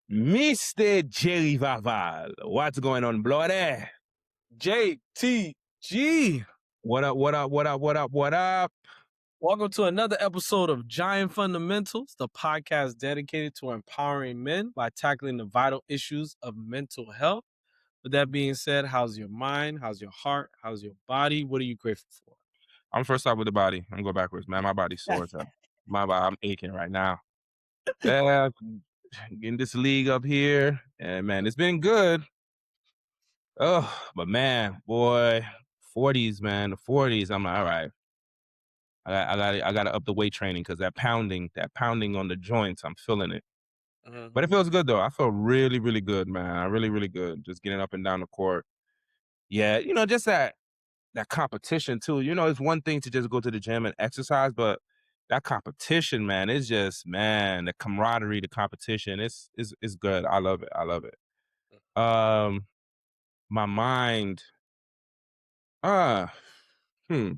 Mr. Jerry Vaval. What's going on, bloody? JTG. What up, what up, what up, what up, what up? Welcome to another episode of Giant Fundamentals, the podcast dedicated to empowering men by tackling the vital issues of mental health. With that being said, how's your mind? How's your heart? How's your body? What are you grateful for? I'm first off with the body. I'm going backwards, man. My body's sore as hell. I'm aching right now. Yeah, getting this league up here. And man, it's been good. Oh, but man, boy, 40s, man. The 40s. I'm like, all right. I gotta up the weight training because that pounding on the joints, I'm feeling it. But it feels good though. I feel really, really good, man. Really, really good. Just getting up and down the court. Yeah, just that competition too. It's one thing to just go to the gym and exercise, but that competition, man, is just the camaraderie, the competition, it's good. I love it. I love it. Um, my mind, uh, hmm.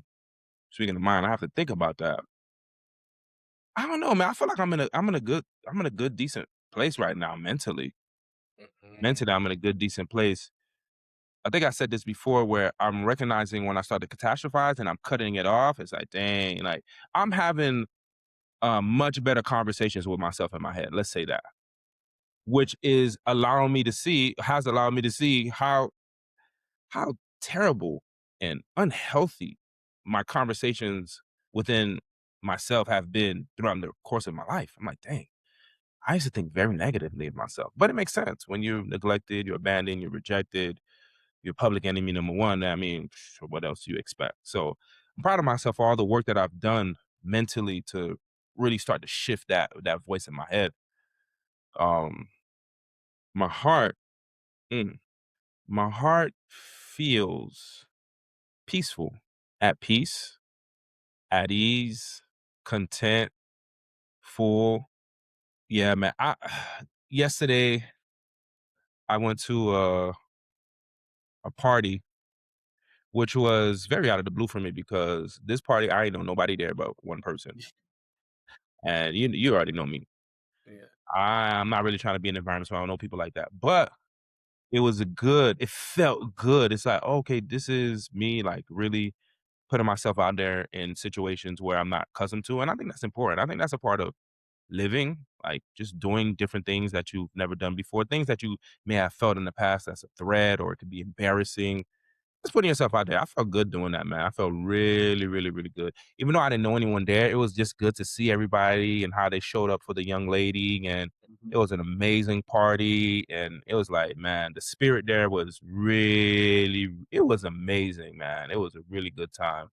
Speaking of mind, I have to think about that. I don't know, man. I feel like I'm in a good, decent place right now mentally. Mentally, I'm in a good, decent place. I think I said this before where I'm recognizing when I start to catastrophize and I'm cutting it off. It's like, dang, like I'm having much better conversations with myself in my head. Let's say that, which has allowed me to see how terrible and unhealthy my conversations within myself have been throughout the course of my life. I'm like, dang, I used to think very negatively of myself, but it makes sense when you're neglected, you're abandoned, you're rejected, you're public enemy number one. I mean, what else do you expect? So I'm proud of myself for all the work that I've done mentally to really start to shift that voice in my head. Um, my heart, mm, my heart feels peaceful, at peace, at ease, content, full. Yeah, man. Yesterday I went to a party, which was very out of the blue for me because this party I ain't know nobody there but one person, and you already know me. Yeah. I'm not really trying to be in environments where I don't know people like that, but it felt good. It's like, okay, this is me like really putting myself out there in situations where I'm not accustomed to. And I think that's important. I think that's a part of living, like just doing different things that you've never done before, things that you may have felt in the past that's a threat or it could be embarrassing. Just putting yourself out there. I felt good doing that, man. I felt really, really, really good. Even though I didn't know anyone there, it was just good to see everybody and how they showed up for the young lady. And it was an amazing party. And it was like, man, the spirit there was it was amazing, man. It was a really good time.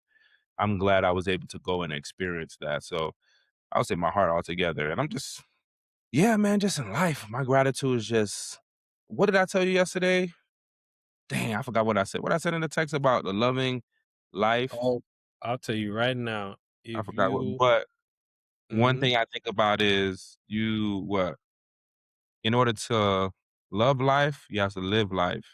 I'm glad I was able to go and experience that. So I would say my heart altogether. And yeah, man, just in life, my gratitude is just, what did I tell you yesterday? Dang, I forgot what I said. What I said in the text about the loving life. Oh, I'll tell you right now. I If forgot what, you but one mhm, thing I think about is in order to love life, you have to live life.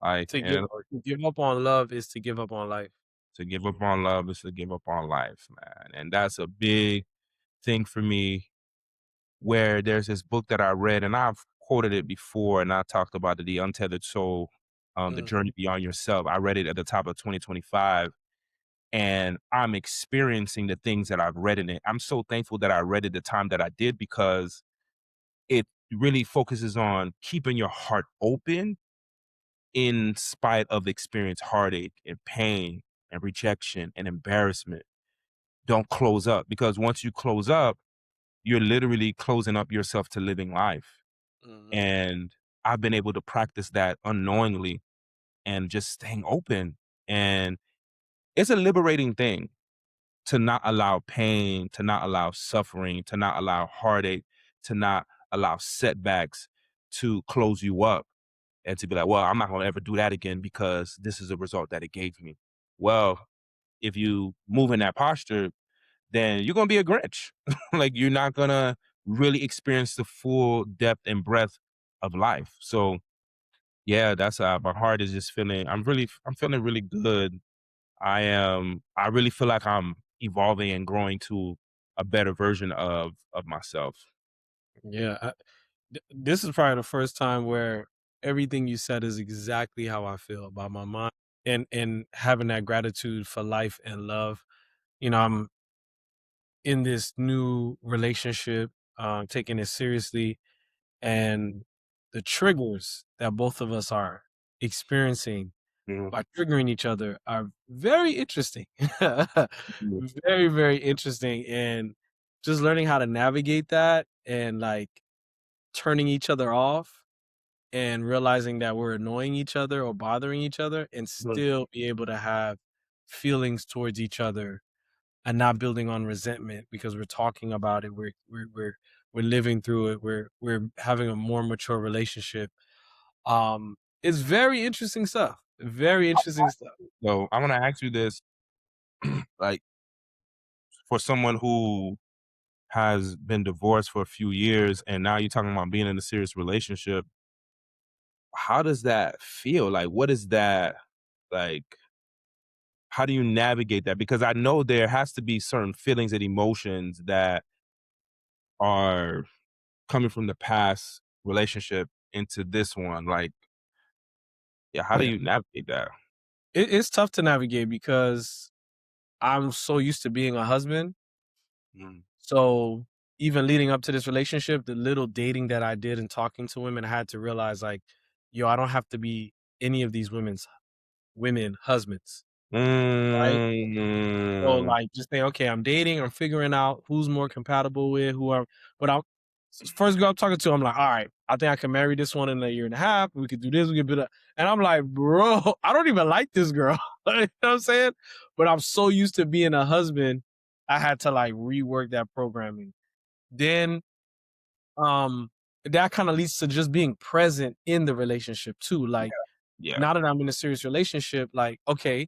Like, to and give to give up on love is to give up on life. to give up on love is to give up on life, man. And that's a big thing for me where there's this book that I read and I've quoted it before and I talked about it, The Untethered Soul, The Mm, Journey Beyond Yourself. I read it at the top of 2025 and I'm experiencing the things that I've read in it. I'm so thankful that I read it the time that I did because it really focuses on keeping your heart open in spite of experience heartache and pain and rejection and embarrassment. Don't close up because once you close up, you're literally closing up yourself to living life. mhm, And I've been able to practice that unknowingly and just staying open. And it's a liberating thing to not allow pain, to not allow suffering, to not allow heartache, to not allow setbacks to close you up and to be like, well, I'm not going to ever do that again because this is the result that it gave me. Well, if you move in that posture, then you're going to be a Grinch. Like you're not going to really experience the full depth and breadth of life. So yeah, that's my heart is just I'm feeling really good. I really feel like I'm evolving and growing to a better version of myself. yeah. This is probably the first time where everything you said is exactly how I feel about my mom and having that gratitude for life and love. I'm in this new relationship, taking it seriously, and the triggers that both of us are experiencing Mhm. by triggering each other are very interesting. Yeah. Very, very interesting. And just learning how to navigate that and like turning each other off and realizing that we're annoying each other or bothering each other and Mhm. still be able to have feelings towards each other and not building on resentment because we're talking about it. We're living through it. We're having a more mature relationship. It's very interesting stuff. Very interesting stuff. So I want to ask you this, like for someone who has been divorced for a few years and now you're talking about being in a serious relationship, how does that feel? Like, what is that like? How do you navigate that? Because I know there has to be certain feelings and emotions that are coming from the past relationship into this one. Like, yeah, how do Yeah. you navigate that? It's tough to navigate because I'm so used to being a husband. Mm. So even leading up to this relationship, the little dating that I did and talking to women, I had to realize like, yo, I don't have to be any of these women husbands, right? So, Mm. like, just saying, "Okay, I'm dating, I'm figuring out who's more compatible with who I'm," but I'm first girl I'm talking to, I'm like, "Alright, I think I can marry this one in a year and a half. We could do this, we could do that." And I'm like, "Bro, I don't even like this girl." You know what I'm saying? But I'm so used to being a husband, I had to, like, rework that programming. Then, um, that kinda leads to just being present in the relationship too, like, Yeah. now that I'm in a serious relationship, like, okay,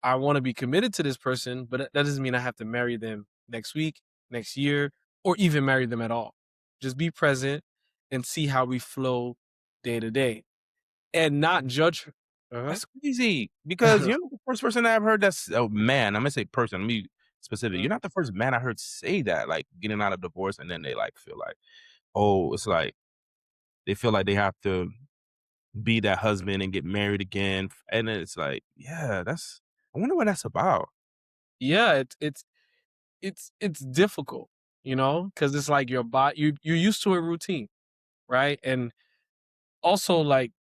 I wanna be committed to this person, but that doesn't mean I have to marry them next week, next year, or even marry them at all. Just be present and see how we flow day to day and not judge her. Uh-huh. That's crazy because you're not the first person I've heard that's oh man, I'm gonna say person, let me be specific. You're not the first man I heard say that, like getting out of divorce and then they like feel like, oh, it's like they feel like they have to be that husband and get married again. And then it's like, yeah, that's I wonder what that's about. Yeah, it's difficult, because it's like your body you're used to a routine, right? And also, like,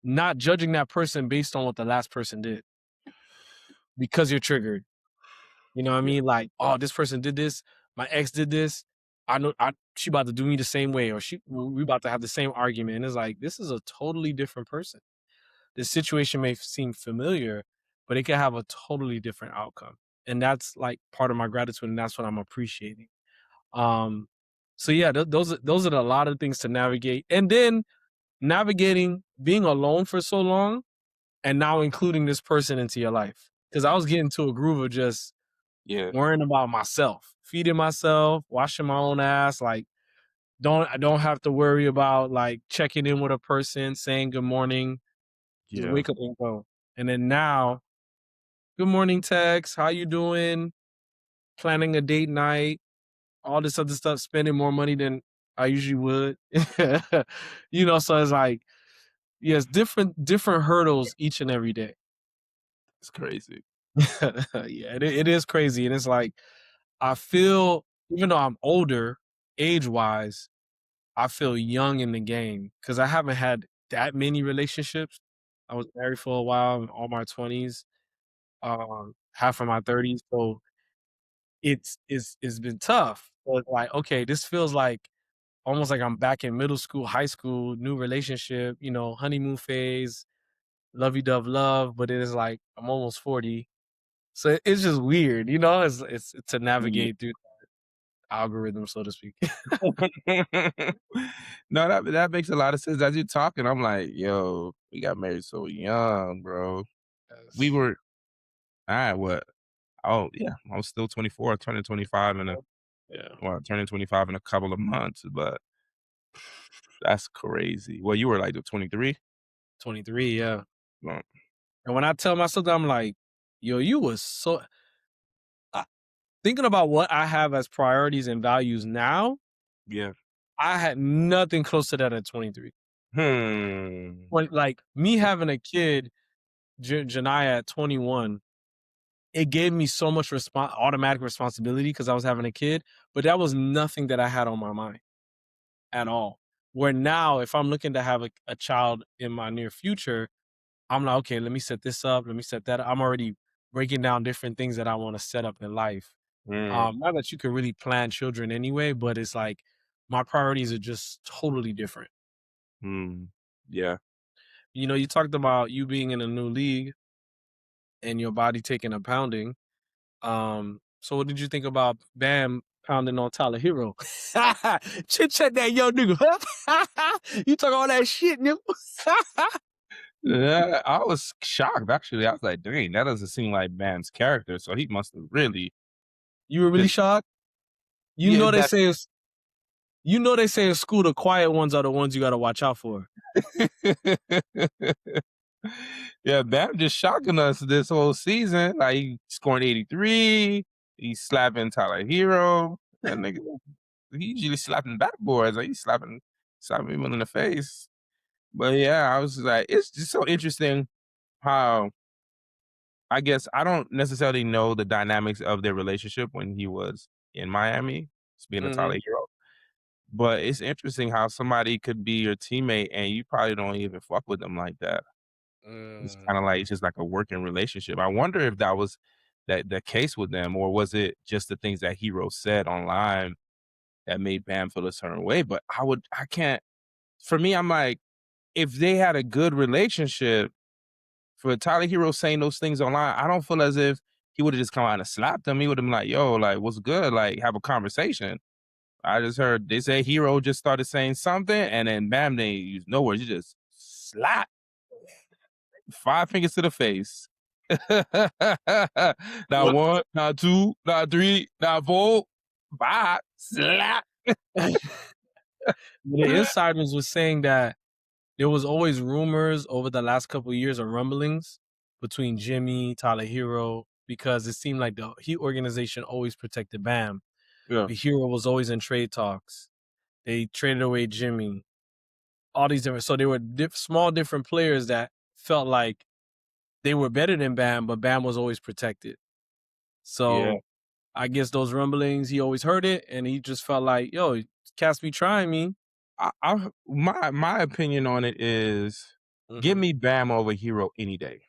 not judging that person based on what the last person did because you're triggered. You know what I Yeah, mean? Like, "Oh, this person did this. My ex did this. I know she about to do me the same way, or we about to have the same argument." And it's like, this is a totally different person. The situation may seem familiar, but it can have a totally different outcome. And that's like part of my gratitude, and that's what I'm appreciating. Um, so yeah, those are a lot of things to navigate. And then navigating being alone for so long and now including this person into your life. Because I was getting to a groove of just yeah, worrying about myself, feeding myself, washing my own ass, like, I don't have to worry about, like, checking in with a person, saying good morning, just yeah. wake up and go. And then now, good morning text, how you doing? Planning a date night, all this other stuff, spending more money than I usually would. So it's like, yes, different hurdles each and every day. It's crazy. Yeah, it is crazy, and it's like, I feel even though I'm older age-wise, I feel young in the game because I haven't had that many relationships. I was married for a while in all my 20s, half of my 30s, so it's been tough. But, like, okay, this feels like almost like I'm back in middle school, high school, new relationship, honeymoon phase, lovey-dove love, but it is like I'm almost 40. So it's just weird, It's to Yeah. navigate through algorithm, so to speak. No, that makes a lot of sense. As you're talking, I'm like, yo, we got married so young, bro. We Yes. were what? Oh, yeah, I was still 24, turning 25 in a Yeah. well, turning 25 in a couple of months, but that's crazy. Well, you were like the 23? 23, yeah. No. And when I tell myself that, I'm like, "Yo, you was so." I thinking about what I have as priorities and values now, Yeah. I had nothing close to that at 23. Hmm. When like, me having a kid, Janiyah at 21, it gave me so much automatic responsibility because I was having a kid, but that was nothing that I had on my mind at all. Where now, if I'm looking to have a child in my near future, I'm like, okay, let me set this up, let me set that up. I'm already breaking down different things that I want to set up in life. Hmm. Not that you could really plan children anyway, but it's like my priorities are just totally different. Hmm. Yeah. You know, you talked about you being in a new league and your body taking a pounding. So what did you think about Bam pounding on Tyler Hero? Chit chat that young nigga. You talk all that shit, nigga. Yeah, I was shocked actually. I was like, dang, that doesn't seem like Bam's character. So he must have really, You were really because shocked? You yeah, know they say it's you know they say in school the quiet ones are the ones you gotta watch out for. yeah, Bam just shocking us this whole season. Like he scoring 83, he's slapping Tyler Hero. That nigga, he usually slapping backboards. Like he's slapping people in the face. But yeah, I was like, it's just so interesting how I guess I don't necessarily know the dynamics of their relationship when he was in Miami, being a Mhm. Tyler Hero. But it's interesting how somebody could be your teammate and you probably don't even fuck with them like that. It's Mm. kinda like it's just like a working relationship. I wonder if that was the case with them, or was it just the things that Hero said online that made Bam feel a certain way? But I can't for me, I'm like, if they had a good relationship, for Tyler Hero saying those things online, I don't feel as if he would've just come out and slapped him. He would've been like, "Yo, like, what's good?" Like, have a conversation. I just heard they say Hero just started saying something, and then bam, they use no words. You just slap 5 fingers to the face. Not What? 1, not 2, not 3, not 4, 5, slap. The insiders was saying that there was always rumors over the last couple of years of rumblings between Jimmy, Tyler Hero, because it seemed like the Heat organization always protected Bam. Yeah, But Hero was always in trade talks. They traded away Jimmy. All these different, so they were small different players that felt like they were better than Bam, but Bam was always protected. yeah. So I guess those rumblings, he always heard it, and he just felt like, yo, cats be trying me. My opinion on it is, give Mhm. me Bam over Hero any day.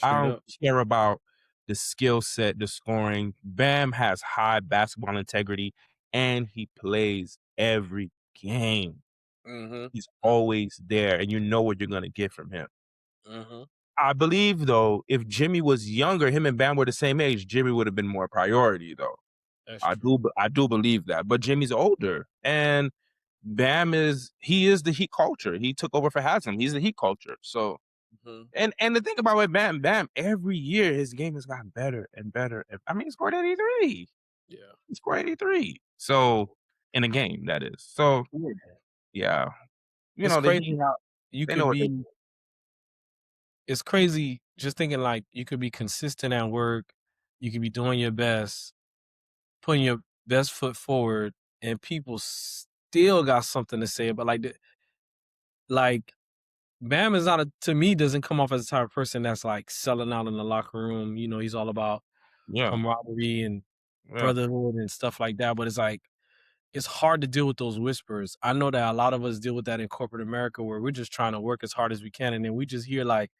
I Straight don't up. care about the skill set, the scoring. Bam has high basketball integrity, and he plays every game. Mhm. He's Mhm. always there, and you know what you're gonna get from him. Mhm. I believe, though, if Jimmy was younger, him and Bam were the same age, Jimmy would have been more priority, though. That's true. I do believe that, but Jimmy's older, and Bam he is the Heat culture. He took over for Haslam. He's the Heat culture, so Mhm. and the thing about with Bam, every year his game has gotten better and better. I mean, he scored 83. Yeah. He scored 83. So in a game, that is. So Yeah. yeah, you It's know, the crazy Heat, how you they know could what they be it's crazy just thinking like you could be consistent at work, you could be doing your best, putting your best foot forward, and people still got something to say about like Bam is not to me doesn't come off as the type of person that's like selling out in the locker room. You know, he's all about yeah, camaraderie and yeah. brotherhood and stuff like that. But it's like it's hard to deal with those whispers. I know that a lot of us deal with that in corporate America where we're just trying to work as hard as we can, and then we just hear like,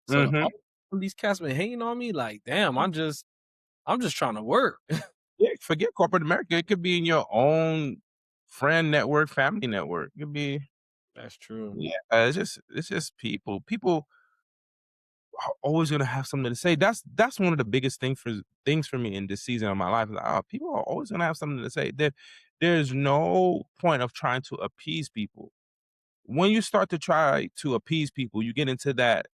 so Mhm. all these cats been hating on me. Like, damn, I'm just trying to work. Yeah, forget corporate America. It could be in your own friend network, family network. It could be That's true. yeah, it's just people. People are always gonna have something to say. That's one of the biggest things for me in this season of my life. Like, oh, people are always gonna have something to say. There's no point of trying to appease people. When you start to try to appease people, you get into that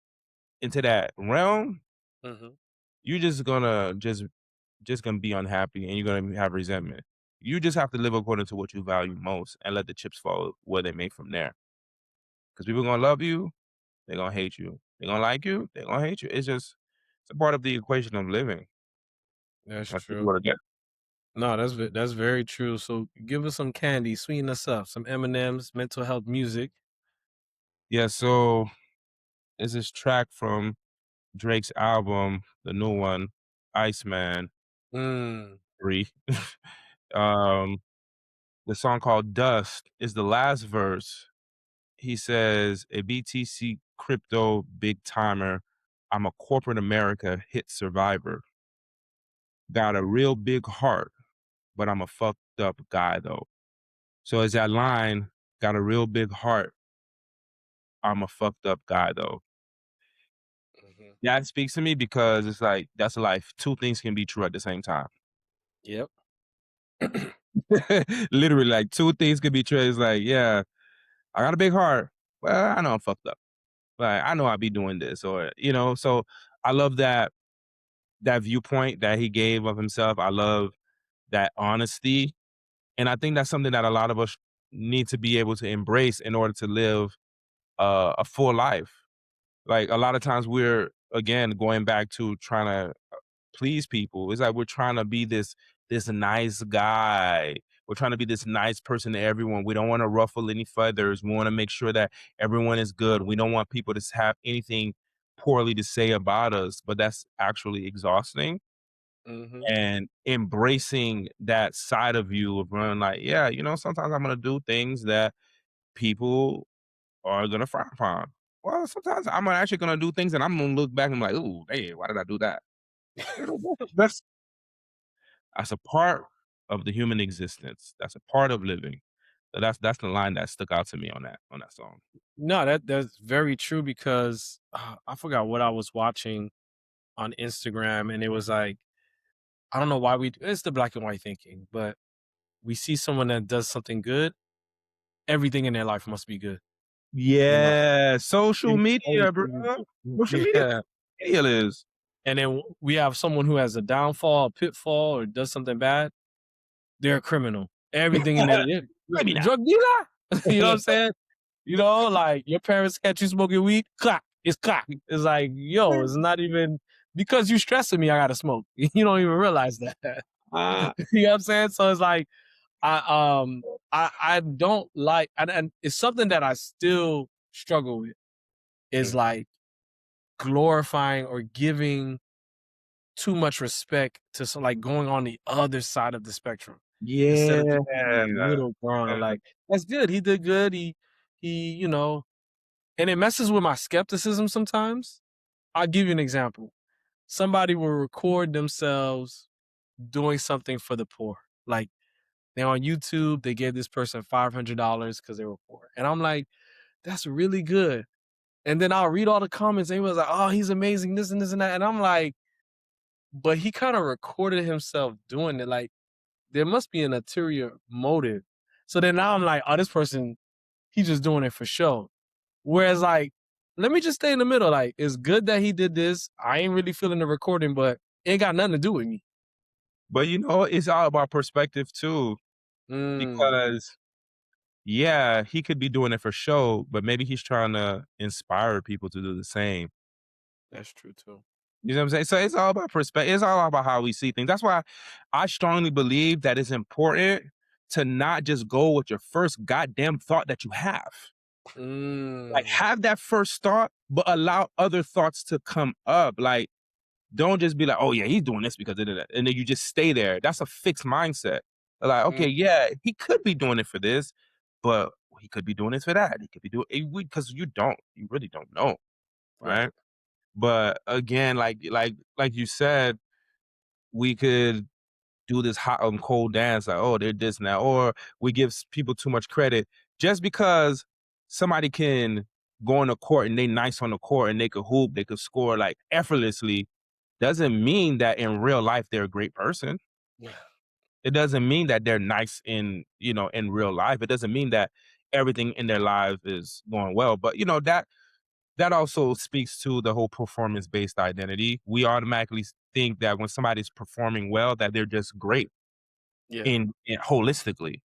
realm, Hmm. you're just gonna be unhappy and you're gonna have resentment. You just have to live according to what you value most and let the chips fall where they may from there. Because people gonna love you, they're gonna hate you. They're gonna like you, they're gonna hate you. It's a part of the equation of living. That's That's what you true. wanna get. No, that's very true. So give us some candy, sweeten us up, some M&Ms, mental health music. Yeah, so there's this track from Drake's album, the new one, Iceman Mm. 3. um, the song called Dust is the last verse. He says, "A BTC crypto big timer. I'm a corporate America hit survivor. Got a real big heart, but I'm a fucked up guy though." So is that line, "Got a real big heart. I'm a fucked up guy though." Mhm. That speaks to me because it's like that's life. Two things can be true at the same time. Yep. Literally, like two things can be true. It's like, yeah, I got a big heart. Well, I know I'm fucked up. Like I know I'd be doing this, or so I love that viewpoint that he gave of himself. I love that honesty. And I think that's something that a lot of us need to be able to embrace in order to live a full life. Like a lot of times we're again going back to trying to please people. It's like we're trying to be this nice guy. We're trying to be this nice person to everyone. We don't want to ruffle any feathers. We want to make sure that everyone is good. We don't want people to have anything poorly to say about us, but that's actually exhausting. Mhm. And embracing that side of you of running like, yeah, sometimes I'm gonna do things that people are gonna frown upon. Well, sometimes I'm actually gonna do things and I'm gonna look back and be like, ooh, hey, why did I do that? That's That's a part of the human existence. That's a part of living. So that's the line that stuck out to me on that song. No, that's very true because I forgot what I was watching on Instagram, and it was like I don't know why it's the black and white thinking, but we see someone that does something good, everything in their life must be good, you know. Yeah, social media, bro. Everything- Social media Yeah. is. And then we have someone who has a downfall, a pitfall, or does something bad. They're a criminal. Everything in their Maybe not. drug dealer. You know what I'm saying? Like your parents catch you smoking weed, clack, it's clack. It's like, yo, it's not even because you stressing me, I gotta smoke. You don't even realize that. Uh, You know what I'm saying? So it's like I don't like and it's something that I still struggle with is mm, like glorifying or giving too much respect to like going on the other side of the spectrum instead of yeah. just being in the middle ground. Like that's good. He did good. He and it messes with my skepticism sometimes. I'll give you an example. Somebody will record themselves doing something for the poor. Like they're on YouTube, they gave this person $500 because they were poor. And I'm like, that's really good. And then I'll read all the comments and he was like, oh, he's amazing, this and this and that. And I'm like, but he kind of recorded himself doing it. Like there must be an ulterior motive. So then now I'm like, oh, this person, he's just doing it for show. Whereas like, let me just stay in the middle. Like, it's good that he did this. I ain't really feeling the recording, but it ain't got nothing to do with me. But it's all about perspective too, Mm, because yeah, he could be doing it for show, but maybe he's trying to inspire people to do the same. that's true too. You know what I'm saying? So it's all about perspective. It's all about how we see things. That's why I strongly believe that it's important to not just go with your first goddamn thought that you have. Like Mm, have that first thought, but allow other thoughts to come up. Like don't just be like, oh yeah, he's doing this because of that. And then you just stay there. That's a fixed mindset. Like, mm, okay, yeah, he could be doing it for this, but he could be doing this for that. He could be doing it because you really don't know. right. Right. But again, like you said, we could do this hot and cold dance, like, oh, they're this now, or we give people too much credit just because somebody can go on the court and they nice on the court and they could hoop, they could score like effortlessly, doesn't mean that in real life they're a great person. Yeah. It doesn't mean that they're nice in real life. It doesn't mean that everything in their life is going well. But that also speaks to the whole performance based identity. We automatically think that when somebody's performing well, that they're just great Yeah. in holistically,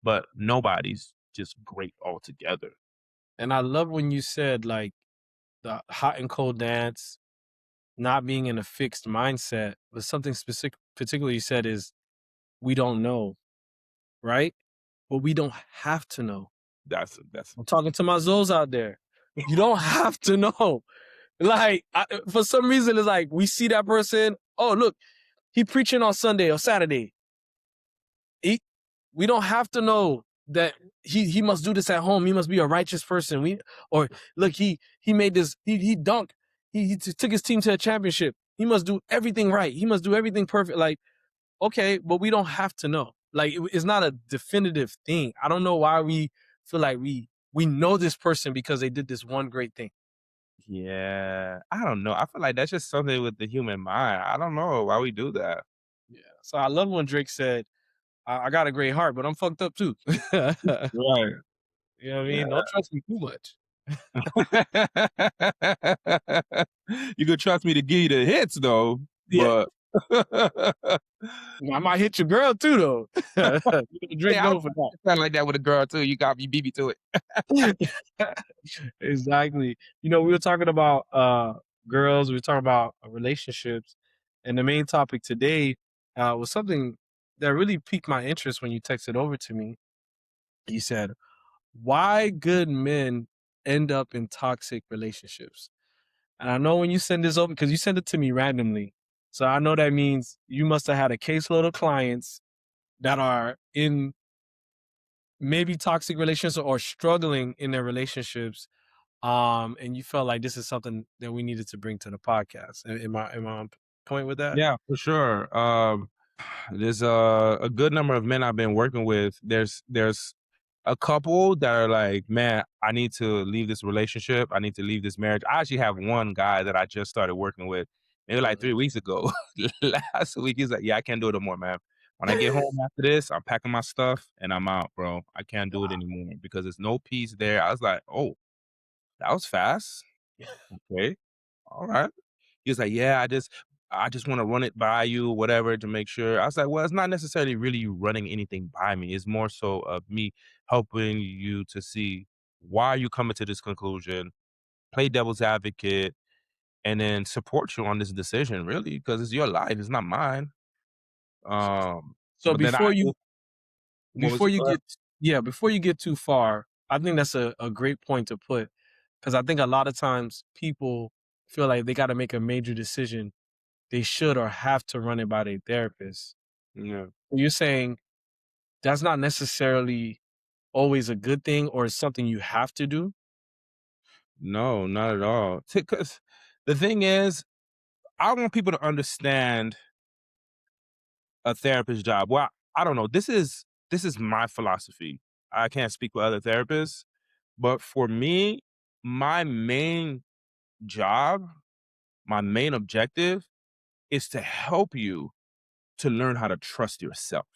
but nobody's just great altogether. And I love when you said like the hot and cold dance, not being in a fixed mindset, but something specific particularly you said is we don't know, right? But we don't have to know. That's I'm talking to my Zoes out there. You don't have to know. Like, for some reason, it's like we see that person. Oh, look, he preaching on Sunday or Saturday. He, we don't have to know that he must do this at home. He must be a righteous person. Or look, he made this. He dunked. He took his team to a championship. He must do everything right. He must do everything perfect. Like, okay, but we don't have to know. Like, it's not a definitive thing. I don't know why we feel like we know this person because they did this one great thing. yeah. I don't know. I feel like that's just something with the human mind. I don't know why we do that. Yeah. So I love when Drake said, I got a great heart, but I'm fucked up too." You know Right. what I Yeah. mean? Don't trust me too much. You could trust me to give you the hits though, Yeah. but I might hit your girl too though. Drake yeah, I was known for sound like that with a girl too. You beat me to it. that. Exactly. We were talking about girls, we were talking about relationships, and the main topic today was something that really piqued my interest when you texted over to me. You said, "Why good men end up in toxic relationships?" And I know when you send this over, because you send it to me randomly. So I know that means you must have had a caseload of clients that are in maybe toxic relationships or struggling in their relationships. And you felt like this is something that we needed to bring to the podcast. Am I on point with that? Yeah, for sure. There's a good number of men I've been working with. There's a couple that are like, man, I need to leave this relationship. I need to leave this marriage. I actually have one guy that I just started working with maybe like Mhm. 3 weeks ago. Last week, he's like, yeah, I can't do it no more, man. When I get home after this, I'm packing my stuff and I'm out, bro. I can't do it anymore because there's no peace there. I was like, oh, that was fast. Okay. All right. He was like, "Yeah, I just wanna run it by you, whatever, to make sure." I was like, "Well, it's not necessarily really you running anything by me. It's more so of me helping you to see why are you coming to this conclusion, play devil's advocate, and then support you on this decision, really, because it's your life, it's not mine." So But then I what was before it? you Go ahead. get before you get too far, I think that's a great point to put, because I think a lot of times people feel like they got to make a major decision. They should or have to run it by their therapist. Yeah. You're saying that's not necessarily always a good thing or something you have to do? No, not at all. Because the thing is, I want people to understand a therapist job. Well, I don't know. This is my philosophy. I can't speak for other therapists, but for me, my main job, my main objective is to help you to learn how to trust yourself.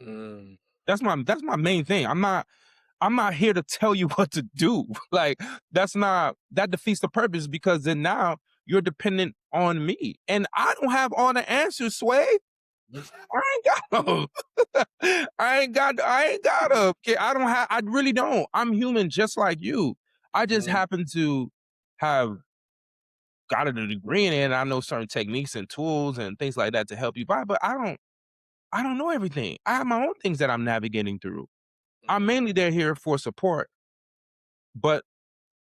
Mm, That's my main thing. I'm not here to tell you what to do. Like that defeats the purpose because then now you're dependent on me. And I don't have all the answers, Sway. I ain't got no. I ain't got a I don't have I really don't. I'm human just like you. I just mm, happen to have got a degree in it and I know certain techniques and tools and things like that to help you by, but I don't know everything. I have my own things that I'm navigating through. I'm mm, mainly there here for support, but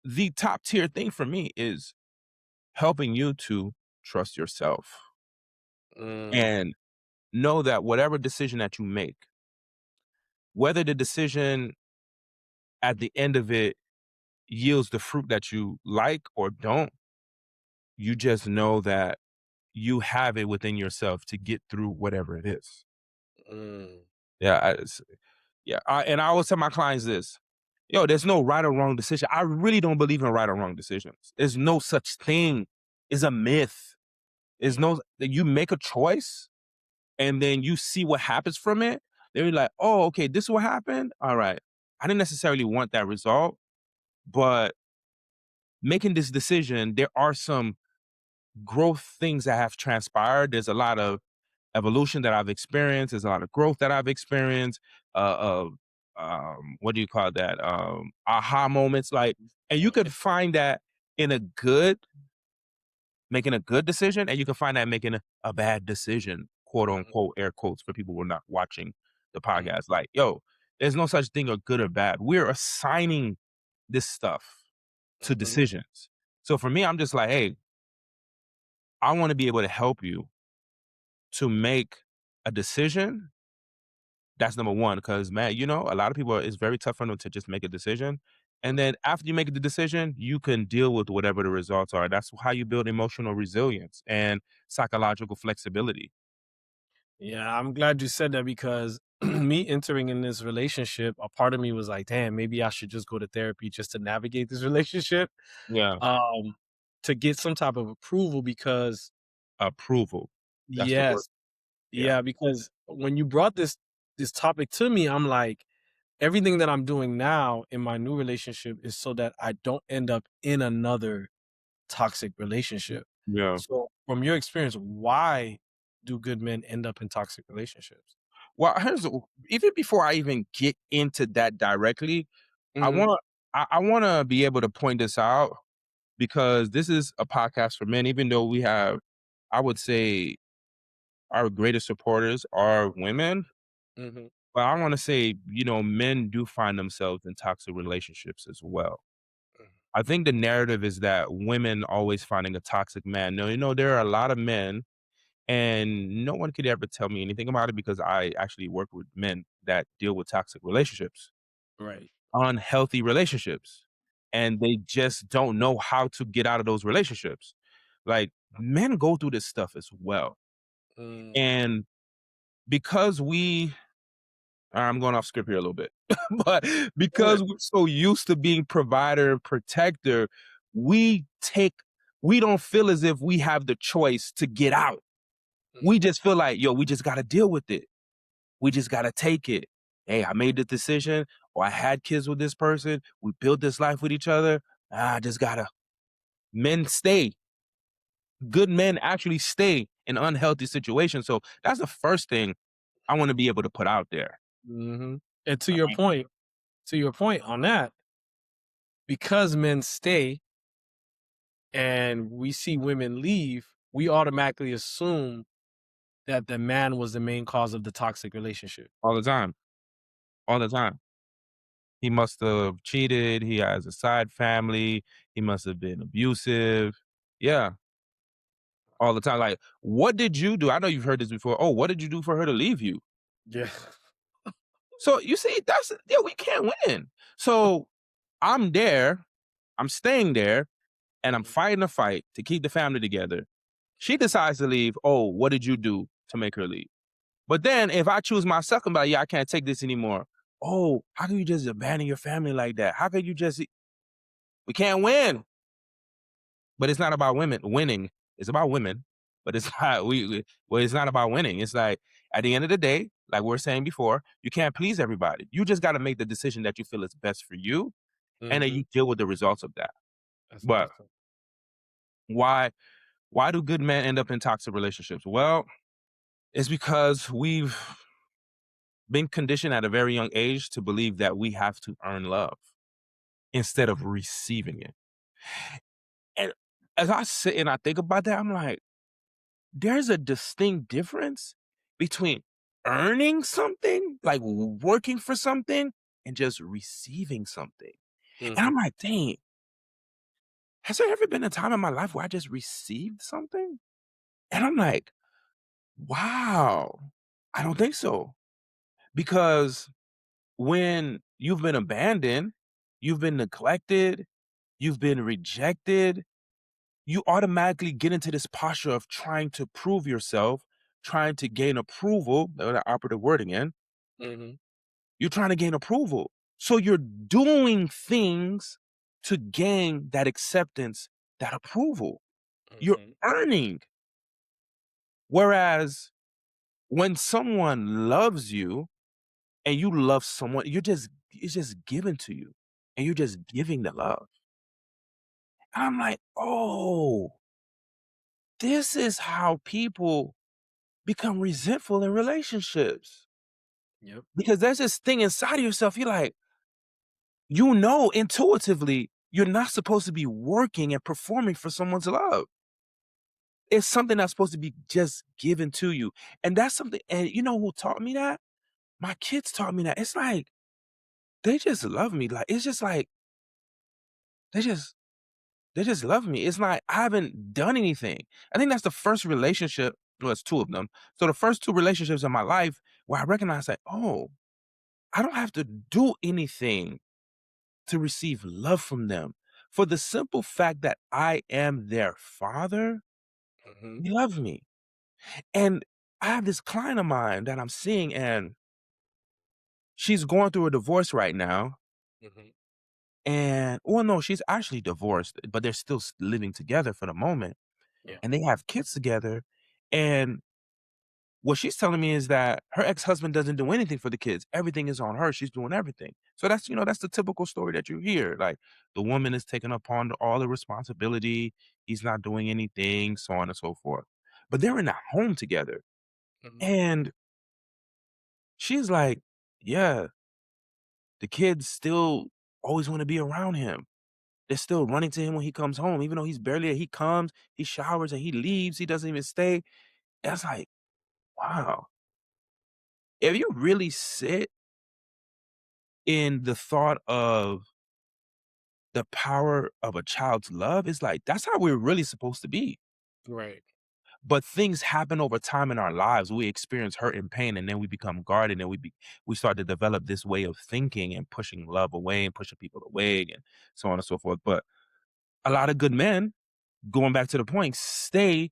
the top tier thing for me is helping you to trust yourself mm, and know that whatever decision that you make, whether the decision at the end of it yields the fruit that you like or don't, you just know that you have it within yourself to get through whatever it is. mm, Yeah, and I always tell my clients this: "Yo, there's no right or wrong decision." I really don't believe in right or wrong decisions. There's no such thing. It's a myth. There's no that you make a choice and then you see what happens from it. They're like, "Oh, okay, this is what happened. All right. I didn't necessarily want that result, but making this decision, there are some growth things that have transpired. There's a lot of evolution that I've experienced. There's a lot of growth that I've experienced. Of what do you call that? Aha moments, like, and you could find that in a good making a good decision, and you can find that making a bad decision. quote Mhm, unquote air quotes for people who are not watching the mhm, podcast. Like, yo, there's no such thing of good or bad. We're assigning this stuff to mhm. decisions. So for me, I'm just like, hey, I want to be able to help you to make a decision. That's number one, because man, a lot of people it's very tough for them to just make a decision. And then after you make the decision, you can deal with whatever the results are. That's how you build emotional resilience and psychological flexibility. Yeah, I'm glad you said that because me entering in this relationship, a part of me was like, "Damn, maybe I should just go to therapy just to navigate this relationship, Yeah. um, to get some type of approval." Because Approval. That's the word. yes, Yeah. yeah, because when you brought this topic to me, I'm like, everything that I'm doing now in my new relationship is so that I don't end up in another toxic relationship. Yeah. So, from your experience, why do good men end up in toxic relationships? Well, even before I even get into that directly, I Mhm, want I want to be able to point this out because this is a podcast for men. Even though we have, I would say, our greatest supporters are women. mhm, But I want to say, men do find themselves in toxic relationships as well. mhm. I think the narrative is that women always finding a toxic man. No, there are a lot of men, and no one could ever tell me anything about it because I actually work with men that deal with toxic relationships, Right. unhealthy relationships, and they just don't know how to get out of those relationships. Like, men go through this stuff as well. Mm, And because I'm going off script here a little bit, but good. because we're so used to being provider and protector, we take we don't feel as if we have the choice to get out. We Mhm, just feel like, yo, we just gotta deal with it. We just gotta take it. Hey, I made the decision, or I had kids with this person. We built this life with each other. I just gotta. Men stay. Good men actually stay in unhealthy situations. So that's the first thing I want to be able to put out there. mhm. And to your point on that, because men stay and we see women leave, we automatically assume that the man was the main cause of the toxic relationship. All the time. All the time. He must have cheated, he has a side family, he must have been abusive. Yeah, all the time. Like, "What did you do?" I know you've heard this before. "Oh, what did you do for her to leave you?" Yeah. So, you see, we can't win. So, I'm there, I'm staying there, and I'm fighting a fight to keep the family together. She decides to leave. "Oh, what did you do to make her leave?" But then if I choose myself, I'm like, "Yeah, I can't take this anymore." "Oh, how can you just abandon your family like that? How could you just" we can't win. But it's not about women winning. It's about women, but it's not well, it's not about winning. It's like at the end of the day, like we were saying before, you can't please everybody. You just got to make the decision that you feel is best for you, and then Mhm. you deal with the results of that. That's But awesome. why why do good men end up in toxic relationships? Well, it's because we've been conditioned at a very young age to believe that we have to earn love instead of receiving it. And as I sit and I think about that, I'm like, there's a distinct difference between earning something, like working for something, and just receiving something. And I'm Mhm. like, dang, has there ever been a time in my life where I just received something? And I'm like, wow, I don't think so. Because when you've been abandoned, you've been neglected, you've been rejected, you automatically get into this posture of trying to prove yourself, trying to gain approval, the operative word again. Mhm. You're trying to gain approval. So you're doing things to gain that acceptance, that approval. You're Mhm. earning. Whereas when someone loves you and you love someone, it's just given to you and you're just giving the love. And I'm like, oh, this is how people become resentful in relationships Yep. because there's this thing inside of yourself. You're like, intuitively, you're not supposed to be working and performing for someone's love. It's something that's supposed to be just given to you. And that's something, and you know who taught me that? My kids taught me that. It's like, they just love me. Like, it's just like, they just they just love me. It's like I haven't done anything. I think that's the first relationship, well, it's 2 of them. So the first 2 relationships in my life where I recognized that, "Oh, I don't have to do anything to receive love from them." For the simple fact that I am their father, Mhm, they love me. And I have this client of mine that I'm seeing, and she's going through a divorce right now. mhm. And well, no, she's actually divorced, but they're still living together for the moment, Yeah. and they have kids together. And what she's telling me is that her ex-husband doesn't do anything for the kids. Everything is on her. She's doing everything. So that's, that's the typical story that you hear. Like, the woman is taking upon all the responsibility. He's not doing anything, so on and so forth. But they're in a home together. Mhm, And she's like, yeah, the kids still always want to be around him. They're still running to him when he comes home, even though he's barely he comes, he showers and he leaves. He doesn't even stay. That's like, wow. If you really sit in the thought of the power of a child's love, it's like that's how we're really supposed to be. right. But things happen over time in our lives. We experience hurt and pain, and then we become guarded, and we start to develop this way of thinking and pushing love away and pushing people away and so on and so forth. But a lot of good men, going back to the point, stay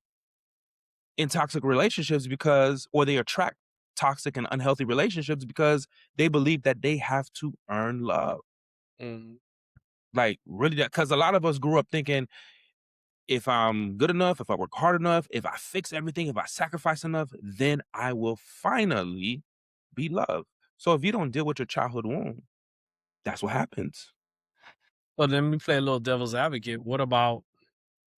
in toxic relationships because, or they attract toxic and unhealthy relationships because they believe that they have to earn love. Mhm, Like, really, that because a lot of us grew up thinking, if I'm good enough, if I work hard enough, if I fix everything, if I sacrifice enough, then I will finally be loved. So if you don't deal with your childhood wound, that's what happens. but let me play a little devil's advocate. What about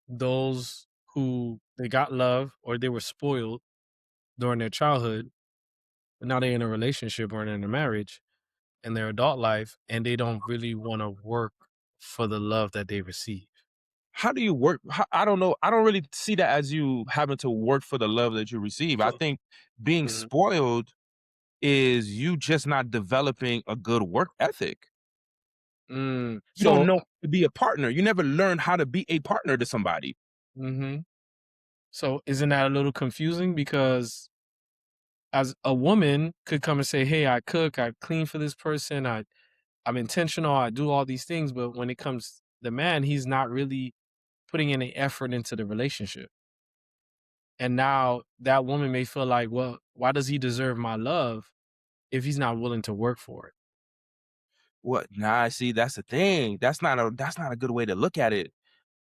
those who they got love or they were spoiled during their childhood, but now they're in a relationship or in a marriage in their adult life, and they don't really wanna work for the love that they receive? How do you work? I don't know. I don't really see that as you having to work for the love that you receive. I think being Mhm. spoiled is you just not developing a good work ethic. You don't So know how to be a partner. You never learn how to be a partner to somebody. mhm. So isn't that a little confusing? Because as a woman could come and say, "Hey, I cook, I clean for this person, I'm intentional, I do all these things," but when it comes the man, he's not really putting any effort into the relationship. And now that woman may feel like, "Well, why does he deserve my love if he's not willing to work for it?" What? Nah, see, that's the thing. That's not a good way to look at it.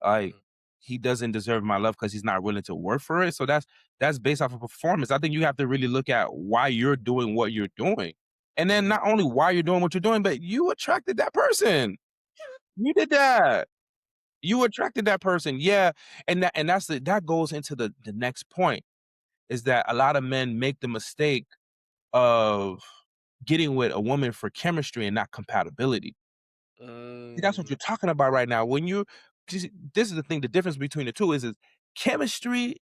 Like, Mhm, he doesn't deserve my love because he's not willing to work for it. So that's based off of performance. I think you have to really look at why you're doing what you're doing. And then mhm, not only why you're doing what you're doing, but you attracted that person. You did that. You attracted that person. Yeah. And that goes into the next point is that a lot of men make the mistake of getting with a woman for chemistry and not compatibility. See, that's what mm, you're talking about right now. When you 'cause this is the thing, the difference between the 2 is chemistry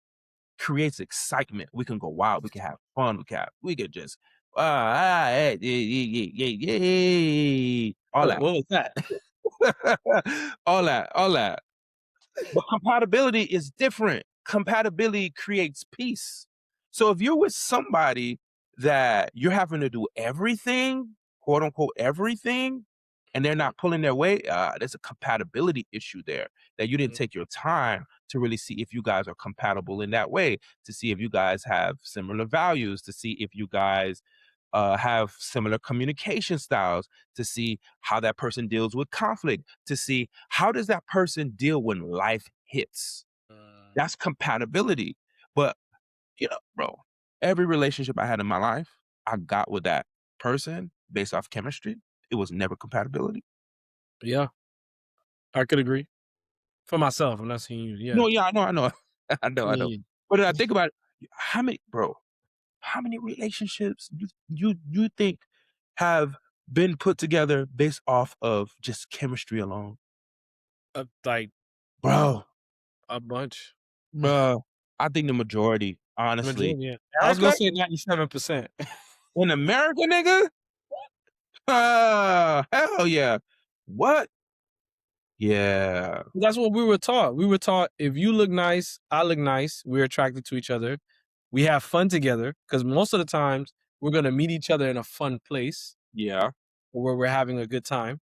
creates excitement. We can go wild, we can have fun, we could just, yeah, yeah, yeah, all What that. was that? All that. But compatibility is different. Compatibility creates peace. So if you're with somebody that you're having to do everything, quote unquote, everything, and they're Mhm, not pulling their weight, there's a compatibility issue there that you didn't mhm, take your time to really see if you guys are compatible in that way, to see if you guys have similar values, to see if you guys have similar communication styles, to see how that person deals with conflict, to see how does that person deal when life hits. mm. That's compatibility. But bro, every relationship I had in my life, I got with that person based off chemistry. It was never compatibility. Yeah, I could agree. For myself, I'm not saying you. Yeah. No, yeah, I know, I know. Yeah. But then I think about it, how many relationships you think have been put together based off of just chemistry alone? Like Bro, a bunch. bro. I think the majority, honestly. Majority, yeah. I was gonna America? say 97%. In America, nigga? Hell yeah. What? Yeah. That's what we were taught. We were taught if you look nice, I look nice, we're attracted to each other. We have fun together because most of the times we're gonna meet each other in a fun place Yeah. where we're having a good time.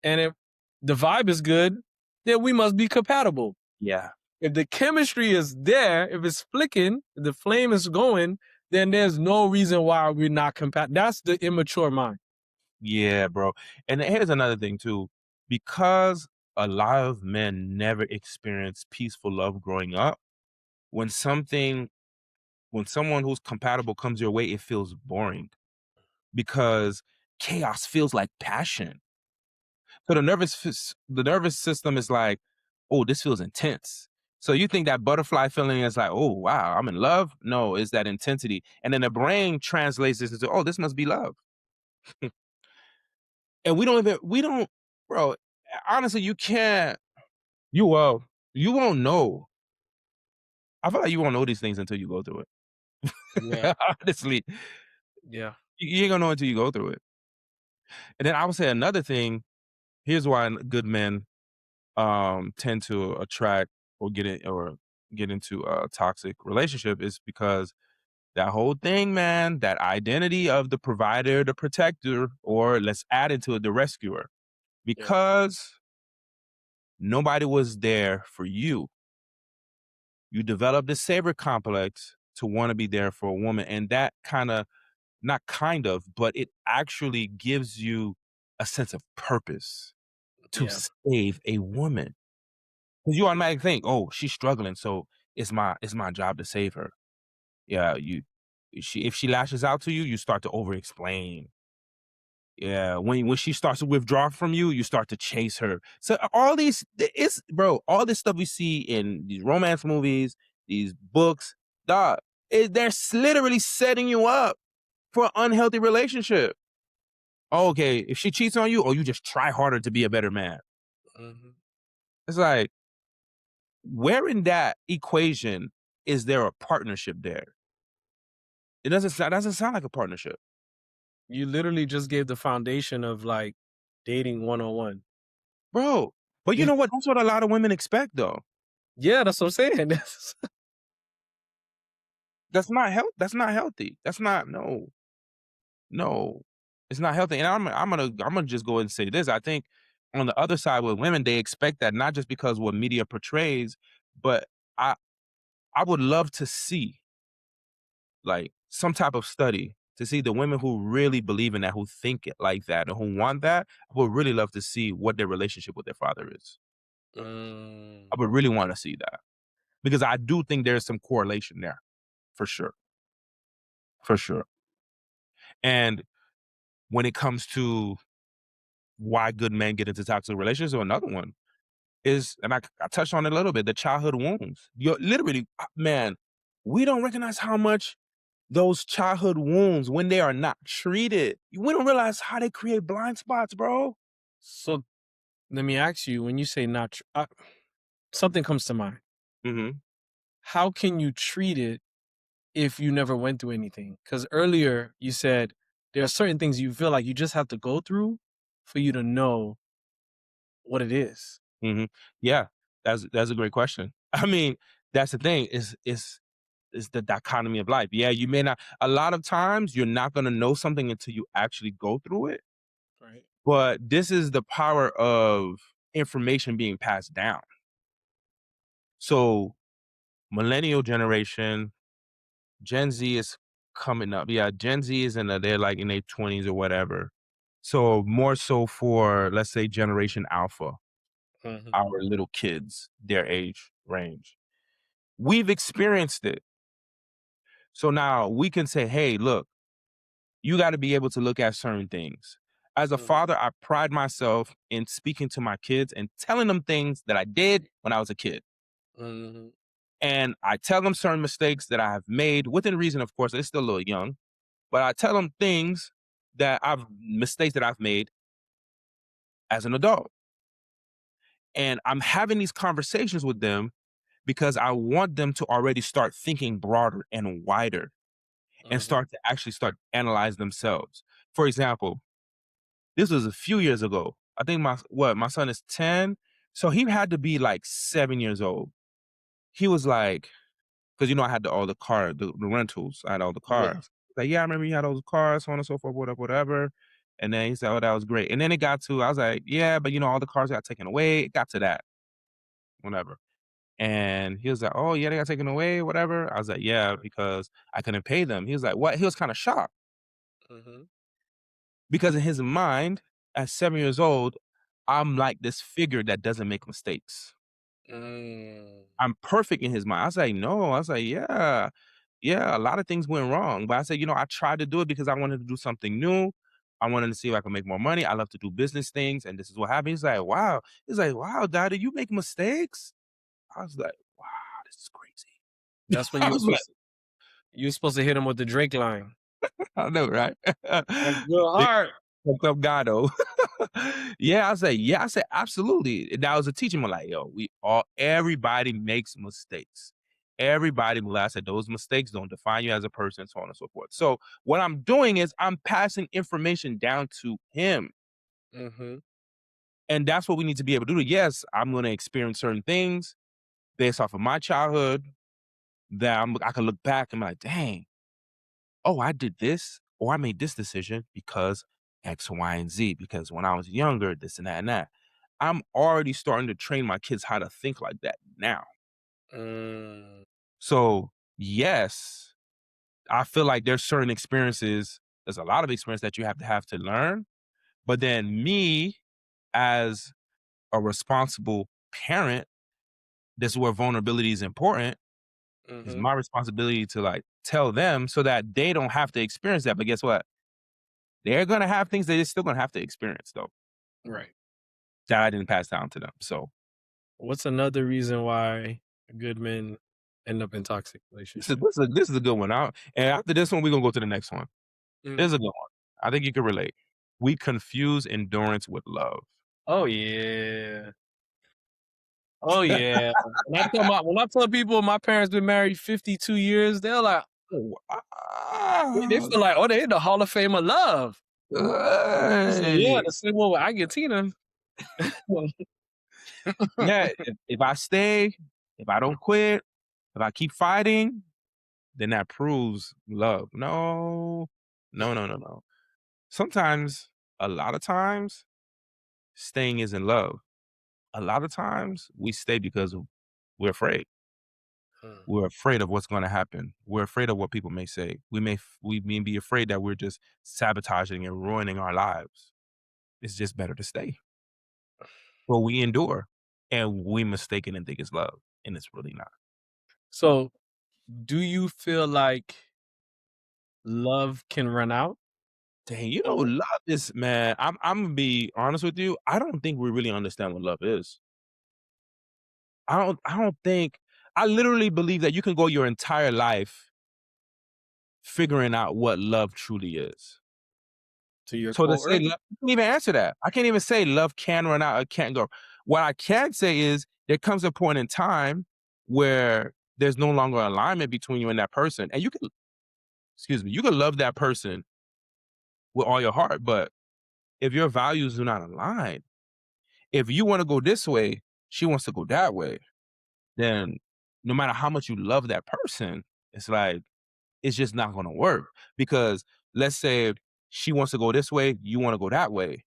And if the vibe is good, then we must be compatible. Yeah. If the chemistry is there, if it's flicking, if the flame is going, then there's no reason why we're not compatible. That's the immature mind. Yeah, bro. And here's another thing too. Because a lot of men never experience peaceful love growing up, when something when someone who's compatible comes your way, it feels boring because chaos feels like passion. So the nervous system is like, "Oh, this feels intense." So you think that butterfly feeling is like, "Oh, wow, I'm in love?" No, it's that intensity. And then the brain translates this into, "Oh, this must be love." And we don't bro, honestly, you can't you will you won't know. I feel like you won't know these things until you go through Yeah. it. Honestly, Yeah. you ain't gonna know until you go through it. And then I would say another thing, here's why good men tend to attract or get into a toxic relationship is because that whole thing, man, that identity of the provider, the protector, or let's add into it, the rescuer, Yeah. because nobody was there for you. You develop this savior complex to want to be there for a woman, and that kind of not kind of, but it actually gives you a sense of purpose to Yeah. save a woman. 'Cause you automatically think, "Oh, she's struggling, so it's my job to save her." Yeah, she if she lashes out to you, you start to over explain. Yeah, when she starts to withdraw from you, you start to chase her. So all these it's bro, all this stuff we see in these romance movies, these books, dog, they're literally setting you up for an unhealthy relationship. Oh, okay, if she cheats on you, or you just try harder to be a better man. Mhm. It's like, where in that equation is there a partnership there? It doesn't sound like a partnership, You literally just gave the foundation of like dating 101. bro. But you know what? That's what a lot of women expect, though. Yeah, that's what I'm saying. That's not healthy. That's not no, no. It's not healthy. And I'm gonna just go ahead and say this. I think on the other side with women, they expect that not just because what media portrays, but I I would love to see like some type of study to see the women who really believe in that, who think it like that, and who want that. I would really love to see what their relationship with their father is. I Mm, would really want to see that because I do think there's some correlation there for sure, for sure. And when it comes to why good men get into toxic relationships, or another one is, and I touched on it a little bit, the childhood wounds. You're literally, man, we don't recognize how much those childhood wounds, when they are not treated, we don't realize how they create blind spots, bro. so let me ask you, when you say not something comes to mind. Hmm. How can you treat it if you never went through anything? Because earlier you said there are certain things you feel like you just have to go through for you to know what it is. Hmm. Yeah, that's a great question. I mean, that's the thing is the dichotomy of life. Yeah, you may not. A lot of times, you're not gonna know something until you actually go through it. Right. But this is the power of information being passed down. So, millennial generation, Gen Z is coming up. Yeah, Gen Z is they're like in their 20s or whatever. So more so for, let's say, Generation Alpha, Mhm. our little kids, their age range. We've experienced it. So now we can say, hey, look, you got to be able to look at certain things. As a Mhm. father, I pride myself in speaking to my kids and telling them things that I did when I was a kid. Mhm. And I tell them certain mistakes that I have made within reason, of course. They're still a little young, but I tell them things mistakes that I've made as an adult. And I'm having these conversations with them because I want them to already start thinking broader and wider and Mhm. start to actually start analyze themselves. For example, this was a few years ago. I think my son is 10, so he had to be like 7 years old. He was like, because I had all the the rentals. I had all the Yeah. cars. Like, yeah, I remember you had all the cars, so on and so forth, whatever, whatever. And then he said, "Oh, that was great." And then it got to, I was like, "Yeah, but all the cars got taken away." It got to that, whatever. And he was like, "Oh, yeah, they got taken away, whatever." I was like, "Yeah, because I couldn't pay them." He was like, "What?" He was kind of shocked Mhm. because in his mind, at 7 years old, I'm like this figure that doesn't make mistakes. Mm. I'm perfect in his mind. I was like, "No." I was like, "Yeah, yeah, a lot of things went wrong." But I said, I tried to do it because I wanted to do something new. I wanted to see if I could make more money. I love to do business things, and this is what happened. He's like, "Wow." He's like, "Wow, daddy, you make mistakes?" I was like, "Wow, this is crazy." That's when I was like, you were supposed to hit him with the Drake line. I know, right? That's good Big heart. fucked up guy though. Yeah, I say, yeah, I said, absolutely. And that was a teaching me like, yo, everybody makes mistakes. Everybody will. I said those mistakes don't define you as a person, so on and so forth. So what I'm doing is I'm passing information down to him. Mhm. And that's what we need to be able to do. Yes, I'm gonna experience certain things based off of my childhood that I can look back and be like, dang, oh, I did this or I made this decision because X, Y, and Z. Because when I was younger, this and that and that. I'm already starting to train my kids how to think like that now. Mm. So, yes, I feel like there's certain experiences, there's a lot of experience that you have to learn. But then me as a responsible parent, this is where vulnerability is important. It's Mhm. my responsibility to like tell them so that they don't have to experience that. But guess what? They're gonna have things they're still gonna have to experience though, Right. that I didn't pass down to them. So What's another reason why good men end up in toxic this is relationships? this is a, this is a good one. And after this one, we're gonna go to the next one. This Mm. is a good one. I think you can relate. We confuse endurance with love. Oh, yeah. Oh, yeah. When I tell people my parents been married 52 years, they're like they Wow. feel like, "Oh, they in the Hall of Fame of love." I said, "Yeah, Hey. the same way with Argentina." Yeah, if I stay, if I don't quit, if I keep fighting, then that proves love. No, no, no, no, no. Sometimes, a lot of times, staying isn't love. A lot of times, we stay because we're afraid. Mm. We're afraid of what's gonna happen. We're afraid of what people may say. We may be afraid that we're just sabotaging and ruining our lives. It's just better to stay. But we endure, and we mistaken and think it's love, and it's really not. So, do you feel like love can run out? Dang, Or love is man, I'm gonna be honest with you, I don't think we really understand what love is. I don't think I literally believe that you can go your entire life figuring out what love truly is. to your So to quote say earlier? love I can't even answer that. I can't even say love can run out or can't go. What I can say is there comes a point in time where there's no longer alignment between you and that person. And you can excuse me, you can love that person with all your heart, but if your values do not align, if you want to go this way, she wants to go that way, then no matter how much you love that person, it's like it's just not gonna work. Because let's say she wants to go this way, you want to go that way.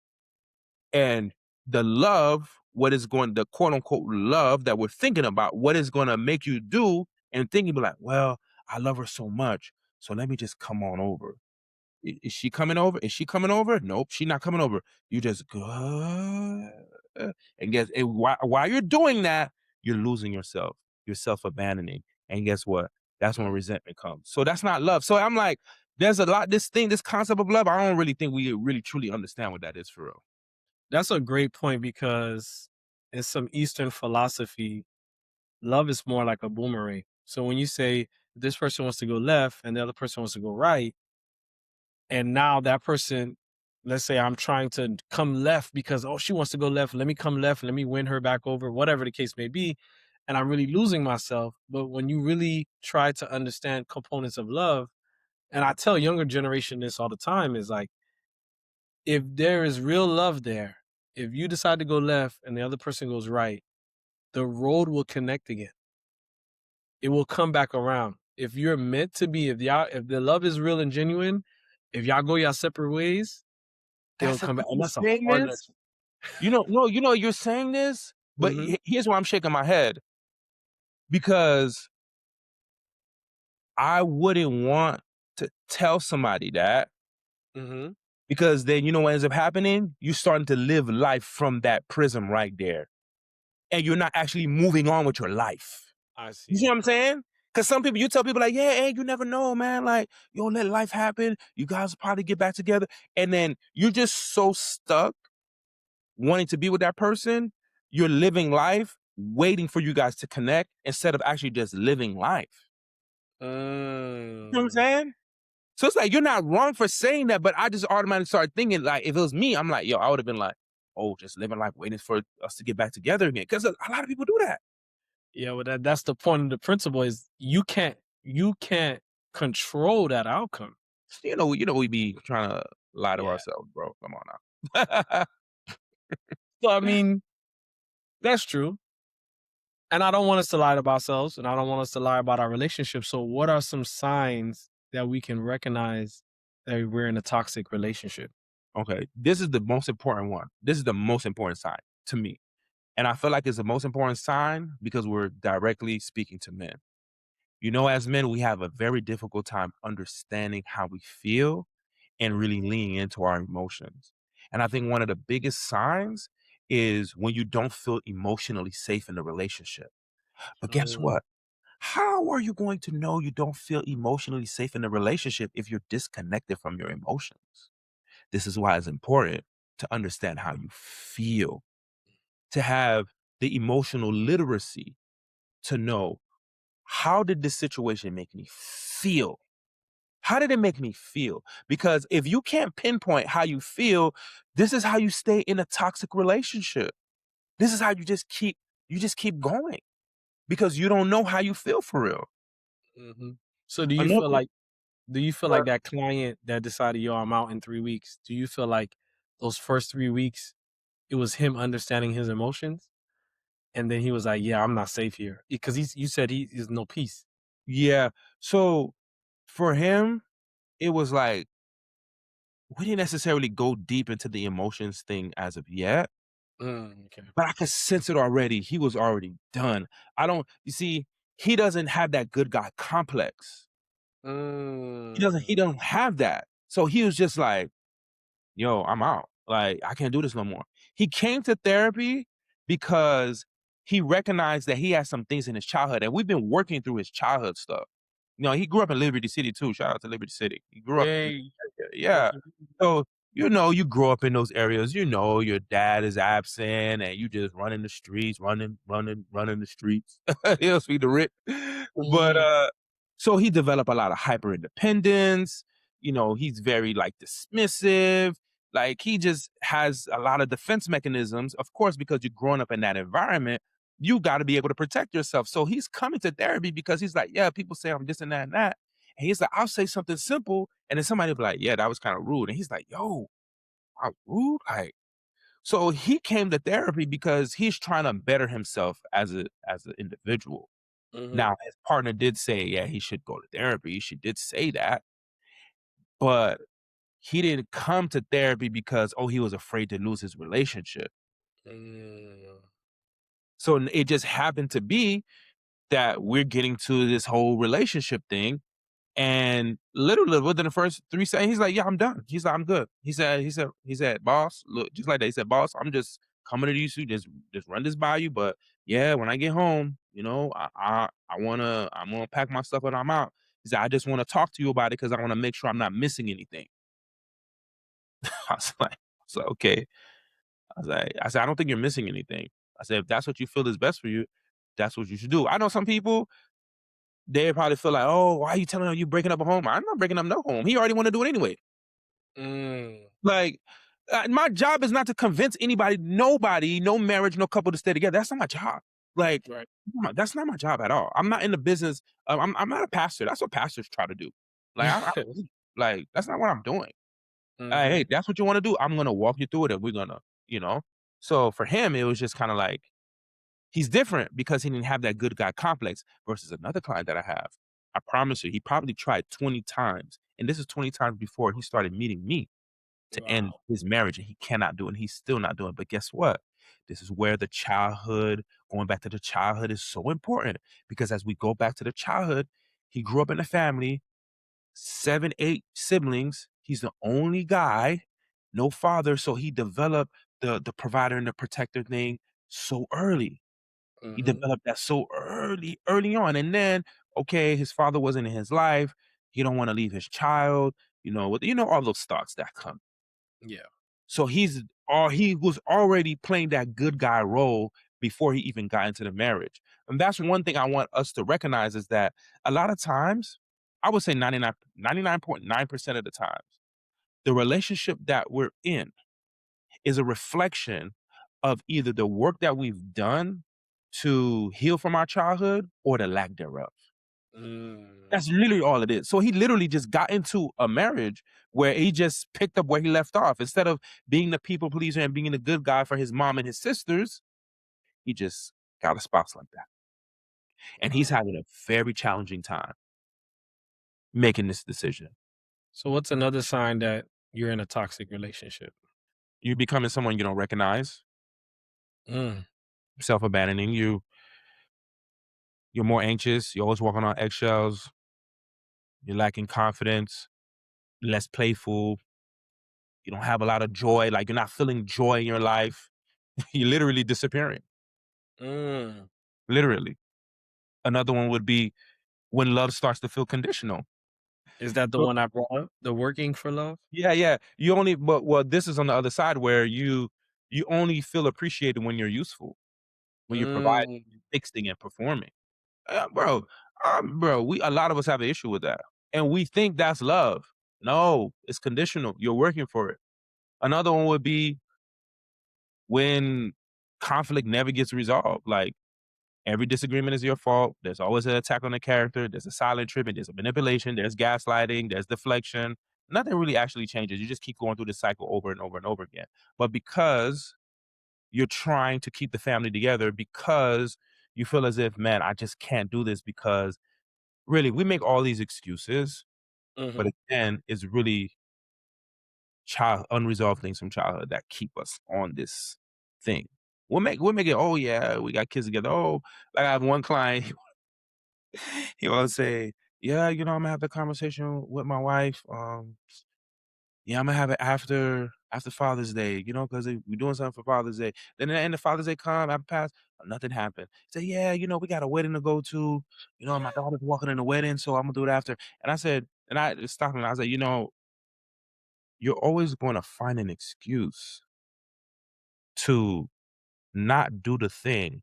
And the love, what is going the quote unquote love that we're thinking about, what is gonna make you do and thinking be like, well, I love her so much. So let me just come on over. Is she coming over? Is she coming over? Nope, she not coming over. You just go, and guess and while you're doing that, you're losing yourself. You're self-abandoning. And guess what? That's when Mm. resentment comes. So that's not love. So I'm like, there's a lot, this concept of love, I don't really think we really truly understand what that is for real. That's a great point because in some Eastern philosophy, love is more like a boomerang. So when you say this person wants to go left and the other person wants to go right, and now that person, let's say I'm trying to come left because, oh, she wants to go left. Let me come left. Let me win her back over, whatever the case may be. and I'm really losing myself. But when you really try to understand components of love, and I tell younger generation this all the time, is like, if there is real love there, if you decide to go left and the other person goes right, the road will connect again. It will come back around. If you're meant to be, if the love is real and genuine, if y'all go your separate ways, it'll That's the come back. thing. And You're that's a saying hard this? lesson. No, you're saying this, but Mhm, here's why I'm shaking my head, because I wouldn't want to tell somebody that, mhm. because then you know what ends up happening? You're starting to live life from that prism right there, and you're not actually moving on with your life. I You see see. what I'm saying? Because some people, you tell people like, yeah, hey, you never know, man. Like, you don't let life happen. You guys will probably get back together. And then you're just so stuck wanting to be with that person. You're living life waiting for you guys to connect instead of actually just living life. You know what I'm Mm. saying? So it's like, you're not wrong for saying that, but I just automatically started thinking, like, if it was me, I'm like, yo, I would have been like, oh, just living life waiting for us to get back together again. Because a lot of people do that. Yeah, well, that's the point of the principle is you can't control that outcome. We be trying to lie to Yeah. ourselves, bro. Come on now. So I mean, that's true. And I don't want us to lie to ourselves, and I don't want us to lie about our relationship. So what are some signs that we can recognize that we're in a toxic relationship? Okay, this is the most important one. This is the most important sign to me. And I feel like it's the most important sign because we're directly speaking to men. As men, we have a very difficult time understanding how we feel and really leaning into our emotions. And I think one of the biggest signs is when you don't feel emotionally safe in the relationship. But guess Mm, what? How are you going to know you don't feel emotionally safe in the relationship if you're disconnected from your emotions? This is why it's important to understand how you feel, to have the emotional literacy to know, how did this situation make me feel? How did it make me feel? Because if you can't pinpoint how you feel, this is how you stay in a toxic relationship. This is how you just keep going because you don't know how you feel for real. mhm. So do you feel Another like that client that decided, "Yo, I'm out in 3 weeks," do you feel like those first 3 weeks, it was him understanding his emotions? And then he was like, "Yeah, I'm not safe here." Because you said he is no peace. Yeah. So for him, it was like we didn't necessarily go deep into the emotions thing as of yet, Okay. but I could sense it already. He was already done. You see, he doesn't have that good guy complex. He don't have that. So he was just like, yo, I'm out. Like, I can't do this no more. He came to therapy because he recognized that he had some things in his childhood, and we've been working through his childhood stuff. He grew up in Liberty City too. Shout out to Liberty City. He grew up in Hey. yeah. So, you grow up in those areas, your dad is absent and you just running the streets, running the streets. He'll speak the rich. But Mhm, so he developed a lot of hyper independence. He's very like dismissive. Like he just has a lot of defense mechanisms. Of course, because you're growing up in that environment, you got to be able to protect yourself. So he's coming to therapy because he's like, yeah, people say I'm this and that and that. And he's like, I'll say something simple, and then somebody will be like, yeah, that was kind of rude. And he's like, yo, I'm rude. Like, so he came to therapy because he's trying to better himself as an individual. mhm, Now, his partner did say, yeah, he should go to therapy. She did say that, but he didn't come to therapy because, oh, he was afraid to lose his relationship. mm, So it just happened to be that we're getting to this whole relationship thing. And literally within the first 3 seconds, he's like, "Yeah, I'm done." He's like, "I'm good." He said, "Boss," look, just like that. He said, "Boss, I'm just coming to you, just run this by you. But yeah, when I get home, I'm gonna pack my stuff and I'm out." He said, "I just want to talk to you about it because I want to make sure I'm not missing anything." I was like, okay. I said, "I don't think you're missing anything." I said, "If that's what you feel is best for you, that's what you should do." I know some people, they probably feel like, "Oh, why are you telling him you breaking up a home?" I'm not breaking up no home. He already wanna do it anyway. mm. Like, my job is not to convince anybody, nobody, no marriage, no couple to stay together. That's not my job. Like, Right. that's not my job at all. I'm not in the business I'm not a pastor. That's what pastors try to do. Like, like, that's not what I'm doing. Mhm. Hey, that's what you wanna do, I'm gonna walk you through it, and we're gonna you know? So, for him, it was just kinda like he's different because he didn't have that good guy complex versus another client that I have. I promise you, he probably tried 20 times, and this is 20 times before he started meeting me to end Wow. his marriage, and he cannot do it, and he's still not doing it, but guess what? This is where the childhood going back to the childhood is so important because as we go back to the childhood, he grew up in a family, 7, 8 siblings, he's the only guy, no father, so he developed the provider and the protector thing so early. He Mhm. developed that so early on, and then, okay, his father wasn't in his life, he don't wanna leave his child, all those thoughts that come. Yeah. So he was already playing that good guy role before he even got into the marriage. And that's one thing I want us to recognize is that a lot of times, I would say 99.9% of the times, the relationship that we're in is a reflection of either the work that we've done to heal from our childhood or the lack thereof. Mm. That's literally all it is. So he literally just got into a marriage where he just picked up where he left off. Instead of being the people pleaser and being the good guy for his mom and his sisters, he just got a spouse like that. And he's Wow. having a very challenging time making this decision. So what's another sign that you're in a toxic relationship? You're becoming someone you don't recognize, Mm. self-abandoning, you're more anxious, you're always walking on eggshells, you're lacking confidence, less playful, you don't have a lot of joy, like you're not feeling joy in your life. You're literally disappearing. Mm. Literally. Another one would be when love starts to feel conditional. Is that the So one I brought up? The working for love? yeah, yeah. You only but well, this is on the other side where you only feel appreciated when you're useful, when you're providing, Mm. fixing, and performing. Bro, we a lot of us have an issue with that. And we think that's love. No, it's conditional. You're working for it. Another one would be when conflict never gets resolved. Like every disagreement is your fault. There's always an attack on the character. There's a silent treatment. There's a manipulation. There's gaslighting. There's deflection. Nothing really actually changes. You just keep going through this cycle over and over and over again. But because you're trying to keep the family together, because you feel as if, man, I just can't do this because really we make all these excuses, but Mhm. again, it's really child unresolved things from childhood that keep us on this thing. We'll make it, oh yeah, we got kids together. Oh, like I have one client, he will say, "Yeah, I'm gonna have the conversation with my wife. Yeah, I'm gonna have it after Father's Day, because we're doing something for Father's Day. Then at the end of Father's Day come, after pass, nothing happened. Say, yeah, we got a wedding to go to. My daughter's walking in the wedding, so I'm gonna do it after. And I said, and I just stopped him. I said, you're always going to find an excuse to not do the thing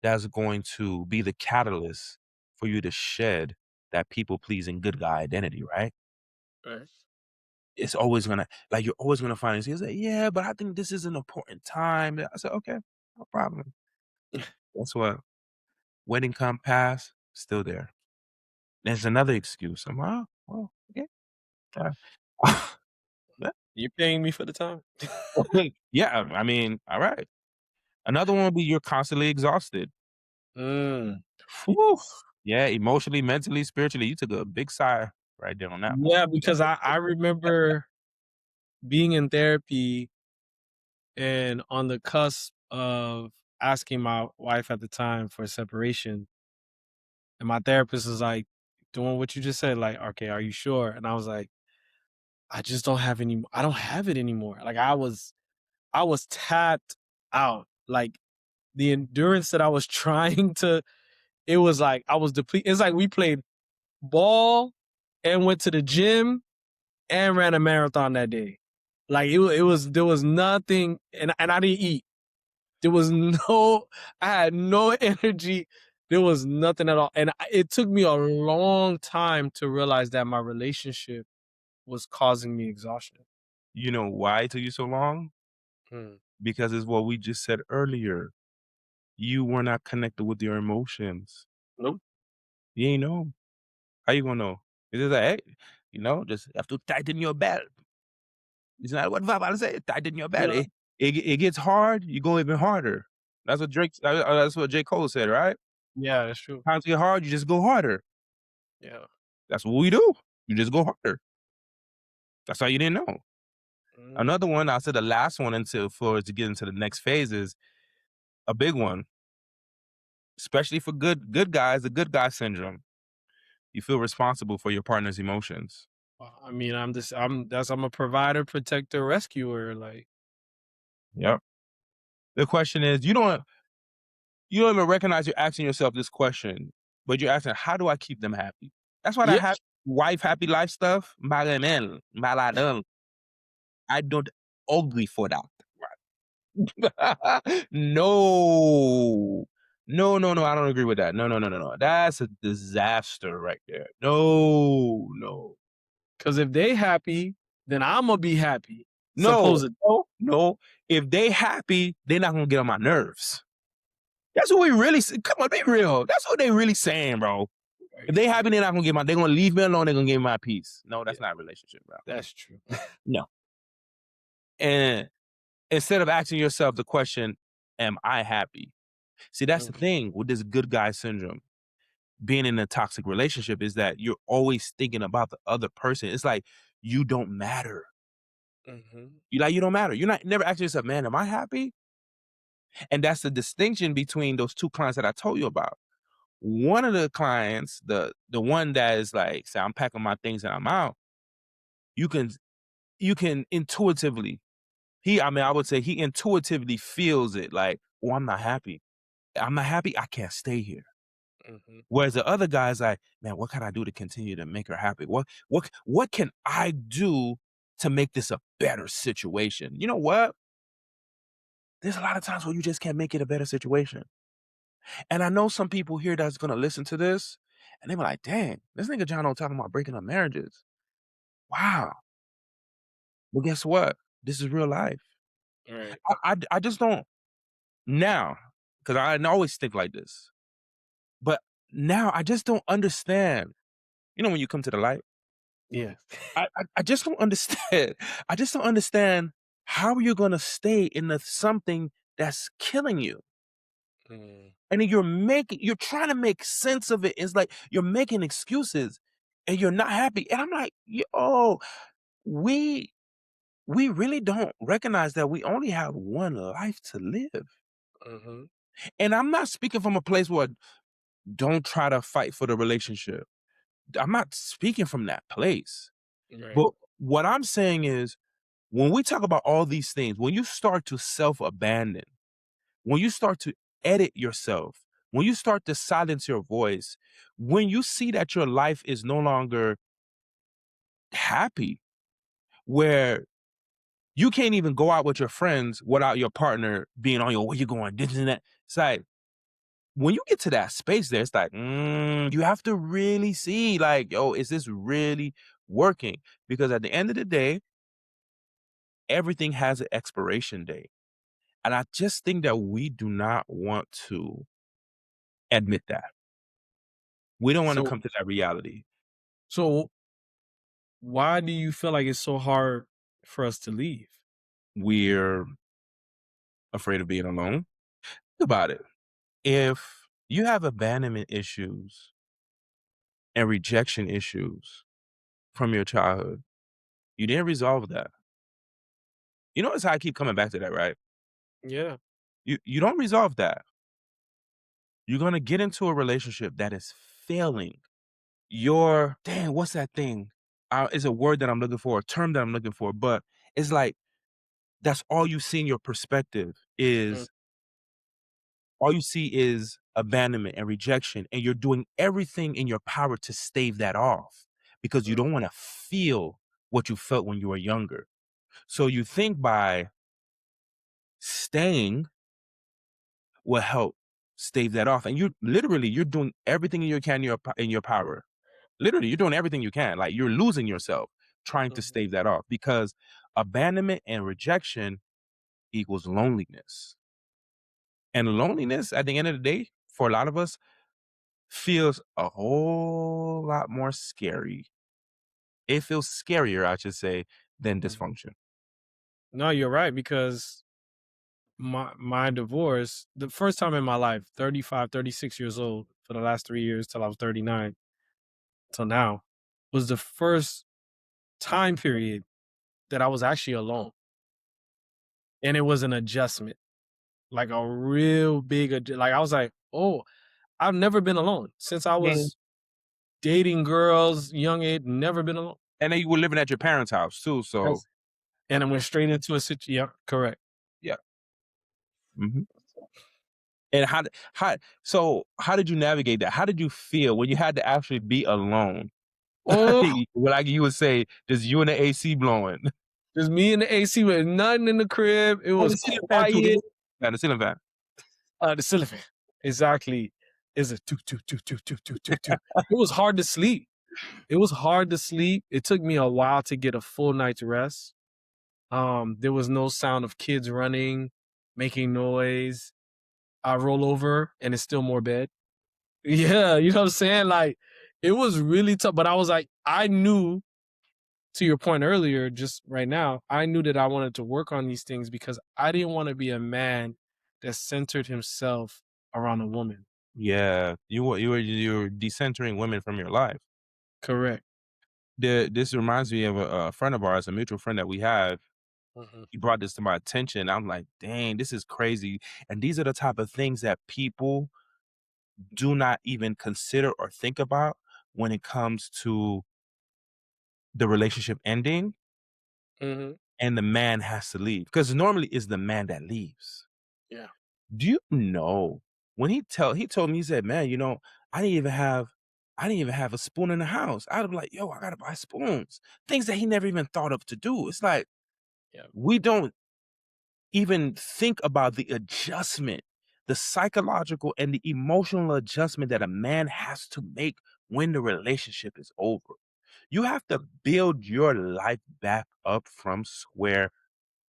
that's going to be the catalyst for you to shed that people pleasing good guy identity, right? Right. It's always gonna like you're always gonna find it. Say, yeah, but I think this is an important time. I said, okay, no problem. Guess what? Wedding come pass, still there. There's another excuse. I'm like, oh, well, okay. Yeah. You're paying me for the time? Yeah, I mean, all right. Another one would be you're constantly exhausted. Mm. Whew. Yeah, emotionally, mentally, spiritually. You took a big sigh right there on that one. Yeah, because I remember being in therapy and on the cusp of asking my wife at the time for separation, and my therapist was like, doing what you just said, like, "Okay, are you sure?" And I was like, "I just don't have any I don't have it anymore." Like, I was tapped out. Like, the endurance that I was trying to it was like I was depleted. It's like we played ball and went to the gym and ran a marathon that day. Like it was there was nothing, and I didn't eat. There was no I had no energy. There was nothing at all. And it took me a long time to realize that my relationship was causing me exhaustion. You know why it took you so long? Hmm. Because it's what we just said earlier. You were not connected with your emotions. Nope. You ain't know. How you gonna know? It's just like, hey, just have to tighten your belt. It's not what Vava say, tighten your belt. Yeah. It gets hard, you go even harder. That's what J. Cole said, right? Yeah, that's true. Times get hard, you just go harder. Yeah. That's what we do. You just go harder. That's how you didn't know. Mhm. Another one, I said the last one until for us to get into the next phase is a big one, especially for good guys, the good guy syndrome. You feel responsible for your partner's emotions. I mean, I'm a provider, protector, rescuer. Like, Yep. The question is, you don't even recognize you're asking yourself this question, but you're asking, how do I keep them happy? That's why that yeah, wife happy life stuff, maganel, maladel, I don't agree for that. No. No, no, no, I don't agree with that. No, no, no, no, no. That's a disaster right there. No, no. because if they happy, then I'm gonna be happy. No, Supposedly. no, no. If they happy, they're not gonna get on my nerves. That's what we really come on, be real. That's what they really saying, bro. Right, If they happy, right. they're not gonna get they're gonna leave me alone, they're gonna give me my peace. No, Yeah, that's not a relationship, bro. that's true. No. And instead of asking yourself the question, am I happy? See, that's the Mhm, thing with this good guy syndrome. Being in a toxic relationship is that you're always thinking about the other person. It's like you don't matter. mhm, You don't matter. You're not never asking yourself, man, am I happy? And that's the distinction between those two clients that I told you about. One of the clients, the one that is like, say, I'm packing my things and I'm out, you can you can intuitively, I would say he intuitively feels it like, oh, I'm not happy. I'm not happy, I can't stay here. mhm, Whereas the other guy's like, man, what can I do to continue to make her happy? What can I do to make this a better situation? You know what? There's a lot of times where you just can't make it a better situation. And I know some people here that's gonna listen to this and they be like, dang, this nigga Jono talking about breaking up marriages. Wow. Well, guess what? This is real life. right. I just don't now, because I always think like this. But now I just don't understand. You know when you come to the light? Yeah. I just don't understand. I just don't understand how you're gonna stay in the something that's killing you. Mm, And then you're trying to make sense of it. It's like you're making excuses and you're not happy. And I'm like, yo, we we really don't recognize that we only have one life to live. mhm, And I'm not speaking from a place where don't try to fight for the relationship. I'm not speaking from that place. right. But what I'm saying is when we talk about all these things, when you start to self-abandon, when you start to edit yourself, when you start to silence your voice, when you see that your life is no longer happy, where you can't even go out with your friends without your partner being on your, where you going, this and that. It's like, when you get to that space there, it's like, you have to really see, like, yo, is this really working? Because at the end of the day, everything has an expiration date. And I just think that we do not want to admit that. We don't want to So come to that reality. so why do you feel like it's so hard for us to leave? We're afraid of being alone. Think about it. If you have abandonment issues and rejection issues from your childhood, you didn't resolve that. You notice how I keep coming back to that, right? Yeah. You don't resolve that. You're gonna get into a relationship that is failing. Your dang, what's that thing? It's a word that I'm looking for, a term that I'm looking for, but it's like that's all you see in your perspective Mm, is all you see is abandonment and rejection, and you're doing everything in your power to stave that off because you mm, don't want to feel what you felt when you were younger. So you think by staying will help stave that off, and you're doing everything in your can in your power. Literally, you're doing everything you can. Like you're losing yourself trying to mhm, stave that off because abandonment and rejection equals loneliness. And loneliness at the end of the day, for a lot of us, feels a whole lot more scary. It feels scarier, I should say, than Mhm. dysfunction. No, you're right, because my divorce, the first time in my life, 35, 36 years old for the last 3 years till I was 39 till now, was the first time period that I was actually alone, and it was an adjustment, like a real big like, I was like, "Oh, I've never been alone since I Yeah. was dating girls, young age, never been alone." And then you were living at your parents' house too, so Yes. And I went straight into a situation. Yeah, correct. yeah. Mhm. And how did you navigate that? How did you feel when you had to actually be alone? Oh, Like you would say, just you and the AC blowing. just me and the AC with nothing in the crib. It And was the ceiling fan too, quiet. the ceiling fan. The ceiling fan. Exactly. Is a toot, toot, toot, toot, toot, toot, toot, toot. It was hard to sleep. It was hard to sleep. It took me a while to get a full night's rest. There was no sound of kids running, making noise. I roll over and it's still more bed. Yeah, you know what I'm saying? Like, it was really tough. But I was like, I knew, to your point earlier, just right now, I knew that I wanted to work on these things because I didn't want to be a man that centered himself around a woman. Yeah, you were decentering women from your life. Correct. This reminds me of a friend of ours, a mutual friend that we have. Mhm. He brought this to my attention. I'm like, dang, this is crazy. And these are the type of things that people do not even consider or think about when it comes to the relationship ending Mhm. and the man has to leave. Because normally it's the man that leaves. Yeah. Do you know when he told me, he said, man, I didn't even have I didn't even have a spoon in the house. I'd be like, yo, I gotta buy spoons. Things that he never even thought of to do. It's like Yeah. we don't even think about the adjustment, the psychological and the emotional adjustment that a man has to make when the relationship is over. You have to build your life back up from square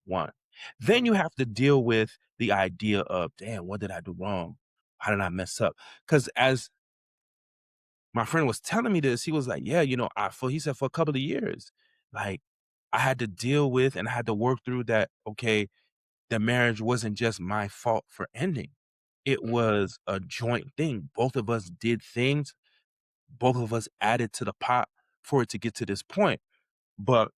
one. Then you Mhm. have to deal with the idea of, damn, what did I do wrong? How did I mess up? Because as my friend was telling me this, he was like, yeah, he said for a couple of years, like I had to deal with and I had to work through that. Okay, the marriage wasn't just my fault for ending. It Mhm. was a joint thing. Both of us did things, both of us added to the pot for it to get to this point. But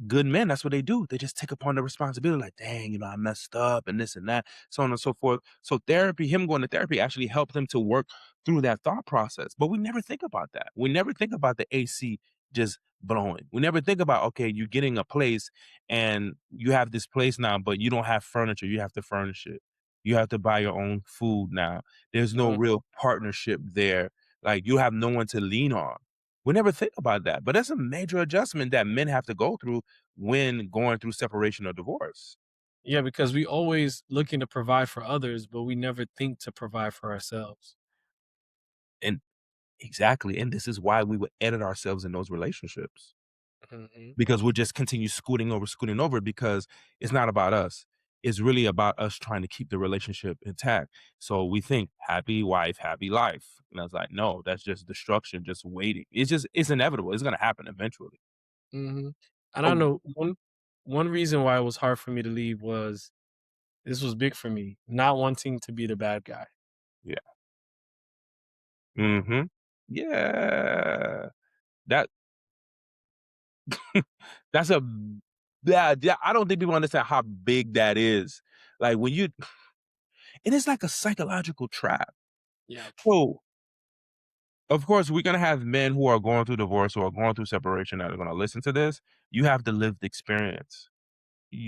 good men, that's what they do. They just take upon the responsibility, like, dang, I messed up and this and that, so on and so forth. So him going to therapy actually helped him to work through that thought process. But we never think about that. We never think about the AC just blowing. We never think about, okay, you're getting a place and you have this place now, but you don't have furniture. You have to furnish it. You have to buy your own food now. There's no Mhm. real partnership there. Like you have no one to lean on. We never think about that. But that's a major adjustment that men have to go through when going through separation or divorce. Yeah, because we always looking to provide for others, but we never think to provide for ourselves. And exactly. And this is why we would edit ourselves in those relationships Mhm. because we'll just continue scooting over because it's not about us. It's really about us trying to keep the relationship intact. So we think happy wife, happy life. And I was like, no, that's just destruction, just waiting. It's inevitable. It's going to happen eventually. Mhm. And I Oh, know one reason why it was hard for me to leave was this was big for me, not wanting to be the bad guy. yeah. Hmm. Yeah. That That's a yeah, I don't think people understand how big that is. Like when you and it's like a psychological trap. Yeah. So, of course, we're gonna have men who are going through divorce or going through separation that are gonna listen to this. You have the lived experience.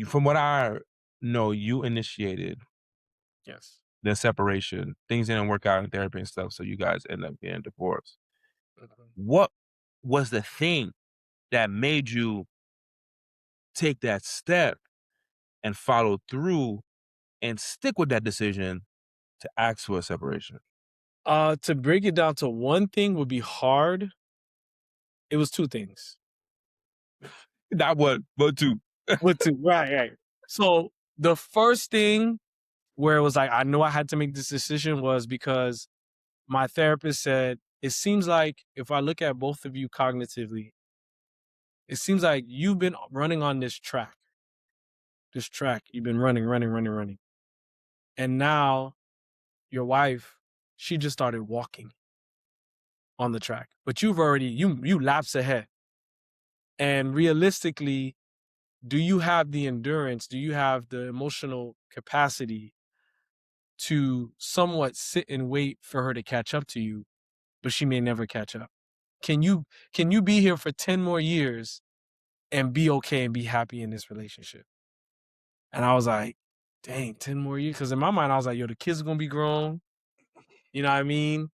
From what I know, you initiated Yes. the separation. Things didn't work out in therapy and stuff, so you guys end up getting divorced. Mhm. What was the thing that made you take that step and follow through and stick with that decision to ask for a separation? To break it down to one thing would be hard. It was 2 things. Not one, but two. What 2? Right, right. So, the first thing where it was like I knew I had to make this decision was because my therapist said, "It seems like if I look at both of you cognitively, it seems like you've been running on this track. This track, you've been running, running, running, running. And now your wife, she just started walking on the track. But you've already you laps ahead. And realistically, do you have the endurance? Do you have the emotional capacity to somewhat sit and wait for her to catch up to you, but she may never catch up? Can you be here for 10 more years and be okay and be happy in this relationship?" And I was like, dang, 10 more years. Cause in my mind, I was like, yo, the kids are gonna be grown. You know what I mean?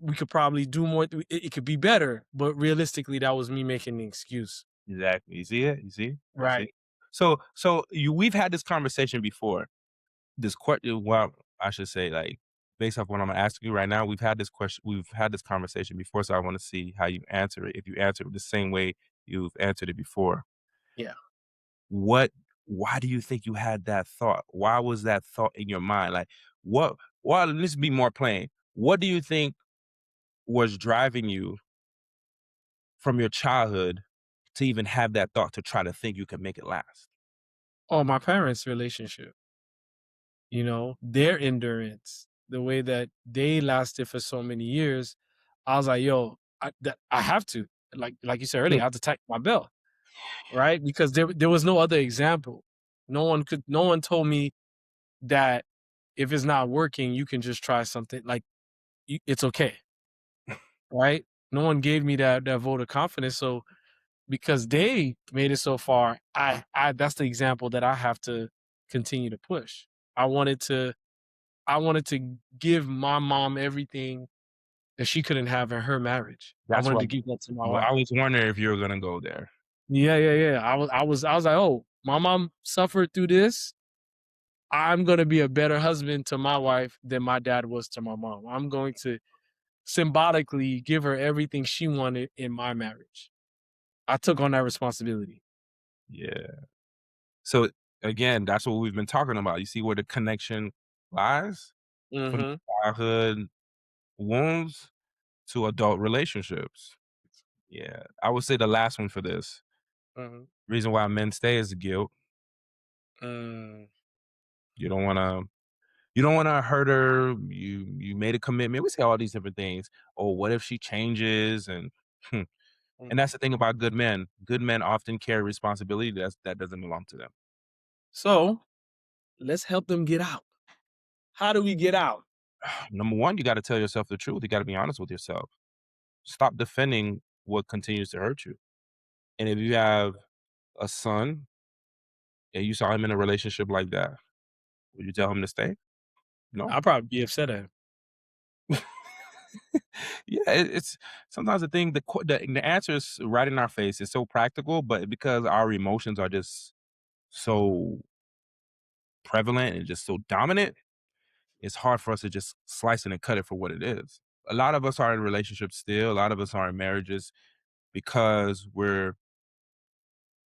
We could probably do more. It could be better, but realistically, that was me making the excuse. Exactly. You see it? You see? You see? Right. We've had this conversation before. This question, well, I should say, like, based off what I'm asking you right now, we've had this conversation before, so I want to see how you answer it. If you answer it the same way you've answered it before, Yeah. what why do you think you had that thought? Why was that thought in your mind? Like, what well, let's be more plain. What do you think was driving you from your childhood to even have that thought to try to think you can make it last? Oh, my parents' relationship, their endurance, the way that they lasted for so many years. I was like, yo, I have to. Like you said earlier, I have to tighten my belt, right? Because there was no other example. No one told me that if it's not working, you can just try something like it's okay, right? No one gave me that vote of confidence. So because they made it so far, I that's the example that I have to continue to push. I wanted to I wanted to give my mom everything that she couldn't have in her marriage. I That's wanted what to give that to my I wife. was wondering if you were gonna go there. Yeah, yeah, yeah. I was like, "Oh, my mom suffered through this. I'm gonna be a better husband to my wife than my dad was to my mom. I'm going to symbolically give her everything she wanted in my marriage." I took on that responsibility. Yeah. So again, that's what we've been talking about. You see where the connection lies from Mhm, childhood wounds to adult relationships. Yeah. I would say the last one for this. mhm. Reason why men stay is the guilt. Mm. You don't wanna you don't wanna hurt her. You made a commitment. We say all these different things. Oh, what if she changes? And Mm. and that's the thing about good men. Good men often carry responsibility that doesn't belong to them. So, let's help them get out. How do we get out? Number one, you gotta tell yourself the truth. You gotta be honest with yourself. Stop defending what continues to hurt you. And if you have a son and you saw him in a relationship like that, would you tell him to stay? No. I'll probably be upset at him. Yeah, it's sometimes the thing, the answer is right in our face. It's so practical, but because our emotions are just so prevalent and just so dominant, it's hard for us to just slice it and cut it for what it is. A lot of us are in relationships still. A lot of us are in marriages because we're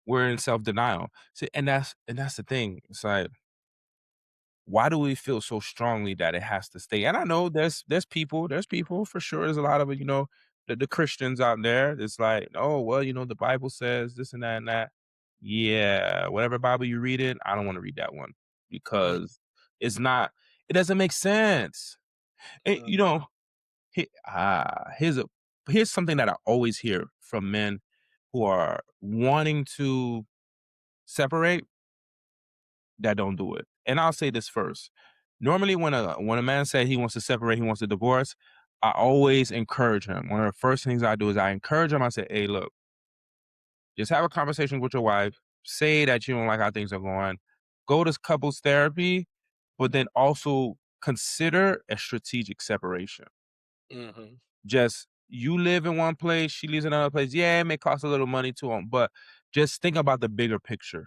in self denial. See, and that's the thing. It's like, why do we feel so strongly that it has to stay? And I know there's people for sure. There's a lot of the Christians out there. It's like, oh well, the Bible says this and that and that. Yeah, whatever Bible you read it, I don't want to read that one Mm, because it's not. It doesn't make sense. And, mm. here's here's something that I always hear from men who are wanting to separate that don't do it. And I'll say this first. Normally when a man says he wants to separate, he wants a divorce, I always encourage him. One of the first things I do is I encourage him. I say, hey, look, just have a conversation with your wife. Say that you don't like how things are going. Go to couples therapy, but then also consider a strategic separation. Mhm. Just you live in one place, she lives in another place. Yeah, it may cost a little money to them, but just think about the bigger picture.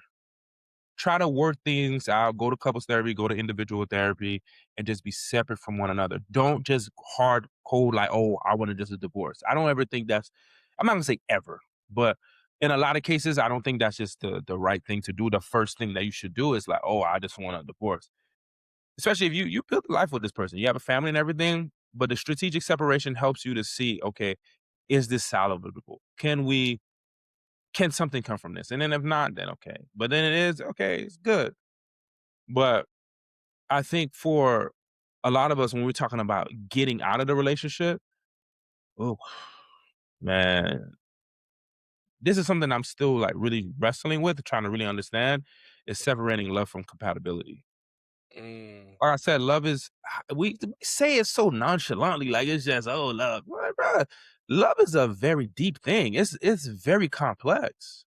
Try to work things out, go to couples therapy, go to individual therapy, and just be separate from one another. Don't just hard cold like, oh, I want to just a divorce. I don't ever think I'm not gonna say ever, but in a lot of cases, I don't think that's just the right thing to do. The first thing that you should do is like, oh, I just want a divorce. especially if you build a life with this person, you have a family and everything, but the strategic separation helps you to see, okay, is this salvageable? Can something come from this? And then if not, then okay. But then it is okay, it's good. But I think for a lot of us, when we're talking about getting out of the relationship, oh man, this is something I'm still like really wrestling with, trying to really understand is separating love from compatibility. Mm, Like I said, love is we say it so nonchalantly, like it's just oh love, like, bruh, love is a very deep thing. It's very complex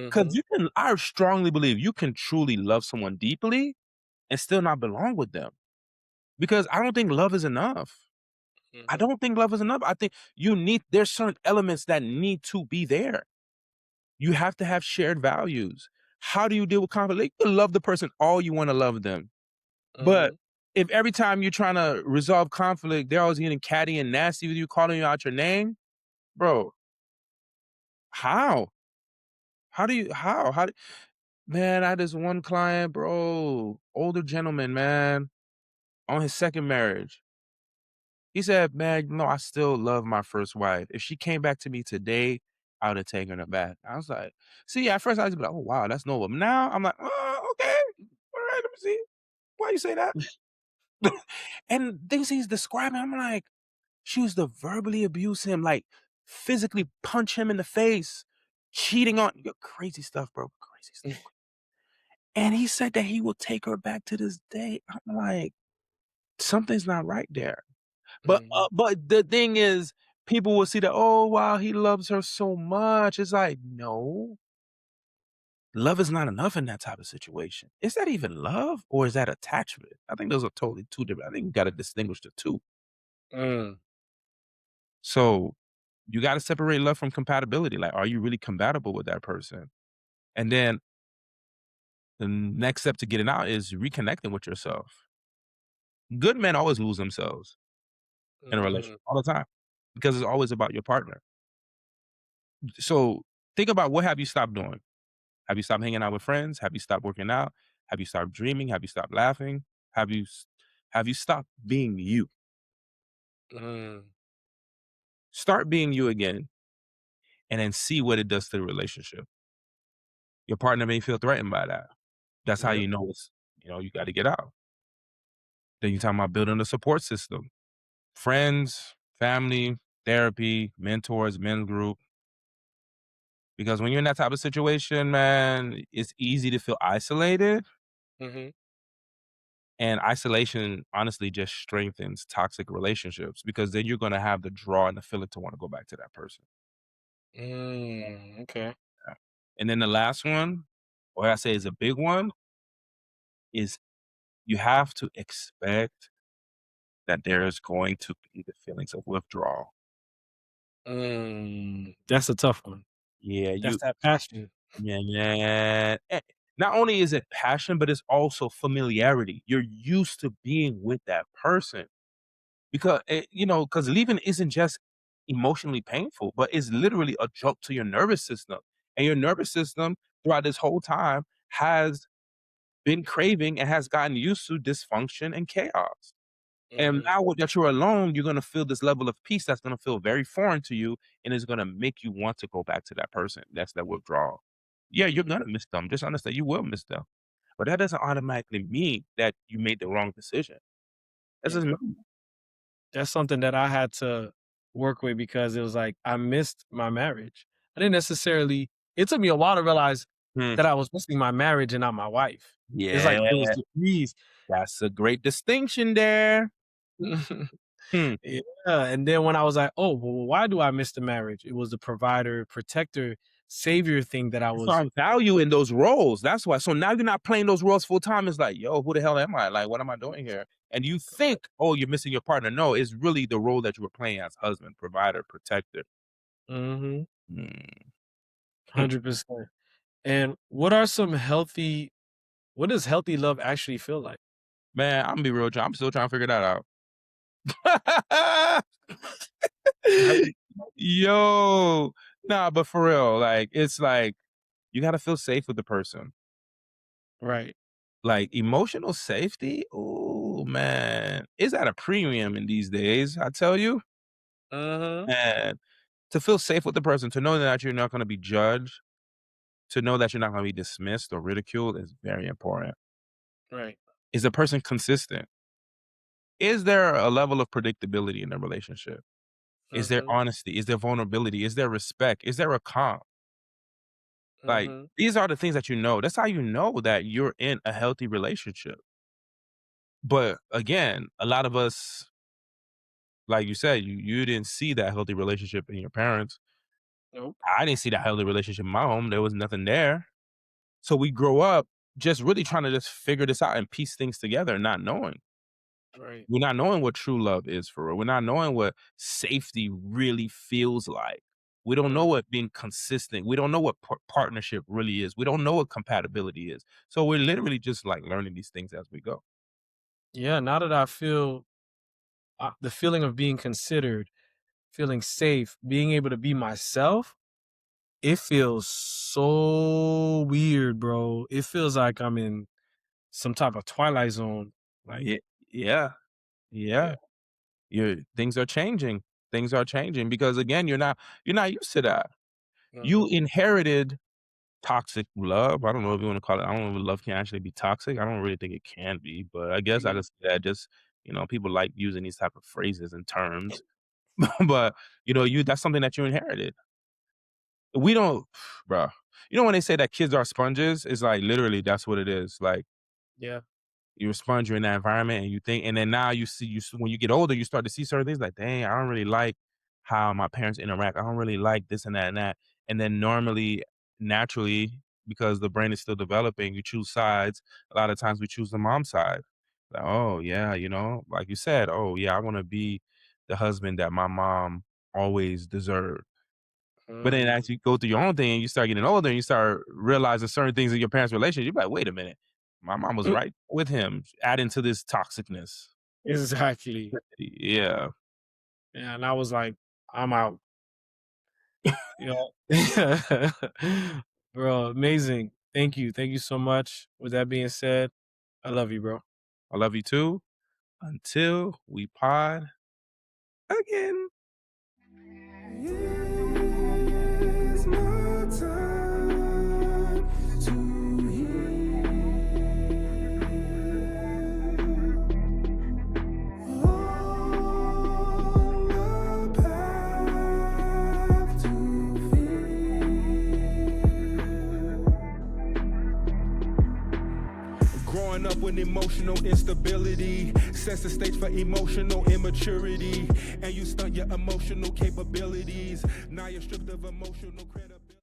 because mhm, you can. I strongly believe you can truly love someone deeply and still not belong with them because I don't think love is enough. I mhm, don't think love is enough. I think there's certain elements that need to be there. You have to have shared values. How do you deal with conflict? You can love the person all you want to love them. But mhm, if every time you're trying to resolve conflict, they're always getting catty and nasty with you, calling you out your name, bro, how? How do man, I had this one client, bro, older gentleman, man, on his second marriage. He said, "Man, I still love my first wife. If she came back to me today, I would have taken her back." I was like, see, at first I was like, "Oh, wow, that's noble." Now I'm like, "Oh, okay. All right, let me see. Why you say that?" And things he's describing, I'm like, she used to verbally abuse him, like physically punch him in the face, cheating on crazy stuff, bro. Crazy stuff. And he said that he will take her back to this day. I'm like, something's not right there. mhm, But the thing is, people will see that, oh wow, he loves her so much. It's like, no, love is not enough in that type of situation. Is that even love or is that attachment? I think those are totally two different. I think you got to distinguish the two. mm, So you got to separate love from compatibility. Like, are you really compatible with that person? And then the next step to getting out is reconnecting with yourself. Good men always lose themselves in a relationship mm, all the time because it's always about your partner. So think about what have you stopped doing? Have you stopped hanging out with friends? Have you stopped working out? Have you stopped dreaming? Have you stopped laughing? Have you have you stopped being you? mm, Start being you again and then see what it does to the relationship. Your partner may feel threatened by that. That's how yep, you know you got to get out. Then you're talking about building a support system. Friends, family, therapy, mentors, men's group. Because when you're in that type of situation, man, it's easy to feel isolated. mhm, And isolation honestly just strengthens toxic relationships because then you're going to have the draw and the feeling to want to go back to that person. okay, Yeah. And then the last one, what I say is a big one, is you have to expect that there is going to be the feelings of withdrawal. that's a tough one. Yeah, That's that passion. yeah, yeah. Not only is it passion, but it's also familiarity. You're used to being with that person because because leaving isn't just emotionally painful, but it's literally a jolt to your nervous system, and your nervous system throughout this whole time has been craving and has gotten used to dysfunction and chaos. And Mhm, now that you're alone, you're gonna feel this level of peace that's gonna feel very foreign to you, and it's gonna make you want to go back to that person. That's that withdrawal. Yeah, you're gonna miss them. Just understand you will miss them. But that doesn't automatically mean that you made the wrong decision. That's just yeah. That's something that I had to work with because it was like I missed my marriage. I didn't necessarily it took me a while to realize Hmm. that I was missing my marriage and not my wife. It's like Yeah, it was degrees. that's a great distinction there. Hmm. Yeah, and then when I was like, "Oh, well, why do I miss the marriage?" It was the provider, protector, savior thing that I You was find value in those roles. That's why. So now you're not playing those roles full time. It's like, yo, who the hell am I? Like, what am I doing here? And you think, oh, you're missing your partner. No, it's really the role that you were playing as husband, provider, protector. Mhm, Mm. Hmm. 100%. And what are some healthy what does healthy love actually feel like? Man, I'm gonna be real. I'm still trying to figure that out. How you Yo, nah, but for real, like it's like you gotta feel safe with the person. Right. Like emotional safety. Ooh, oh man, is at a premium in these days, I tell you. Uh-huh. And to feel safe with the person, to know that you're not gonna be judged, to know that you're not gonna be dismissed or ridiculed is very important. Right. Is the person consistent? Is there a level of predictability in the relationship? Is there Mhm. honesty? Is there vulnerability? Is there respect? Is there a calm? Like, Mhm. these are the things that you know. That's how you know that you're in a healthy relationship. But again, a lot of us, like you said, you didn't see that healthy relationship in your parents. Nope. I didn't see that healthy relationship in my home. There was nothing there. So we grow up just really trying to just figure this out and piece things together, not knowing. Right. We're not knowing what true love is for real. We're not knowing what safety really feels like. We don't know Mhm. what being consistent. We don't know what partnership really is. We don't know what compatibility is. So we're literally just like learning these things as we go. Yeah, now that I feel the feeling of being considered, feeling safe, being able to be myself, it feels so weird, bro. It feels like I'm in some type of twilight zone. Like, Yeah, yeah, yeah. yeah. Things are changing. Things are changing because again, you're not used to that. You Mhm. inherited toxic love. I don't know if you want to call it. I don't know if love can actually be toxic. I don't really think it can be, but I guess I Mhm. just that just people like using these type of phrases and terms. But you that's something that you inherited. We don't, bro. When they say that kids are sponges, it's like literally that's what it is. Like Yeah. you're a sponge, you're in that environment, and you think, and then now you see when you get older, you start to see certain things like, dang, I don't really like how my parents interact. I don't really like this and that and that. And then normally, naturally, because the brain is still developing, you choose sides. A lot of times we choose the mom side. Like, oh yeah, like you said, oh yeah, I want to be the husband that my mom always deserved. But then Mhm. as you go through your own thing and you start getting older and you start realizing certain things in your parents' relationship, you're like, wait a minute. My mom was right with him, adding to this toxicness. Exactly. Yeah. Yeah, and I was like, I'm out. You know? Bro, amazing. Thank you. Thank you so much. With that being said, I love you, bro. I love you too. Until we pod again. It's my time to heal. On the path to feel. Growing up with emotional instability sets the stage for emotional immaturity, and you stunt your emotional capabilities. Now you're stripped of emotional credibility.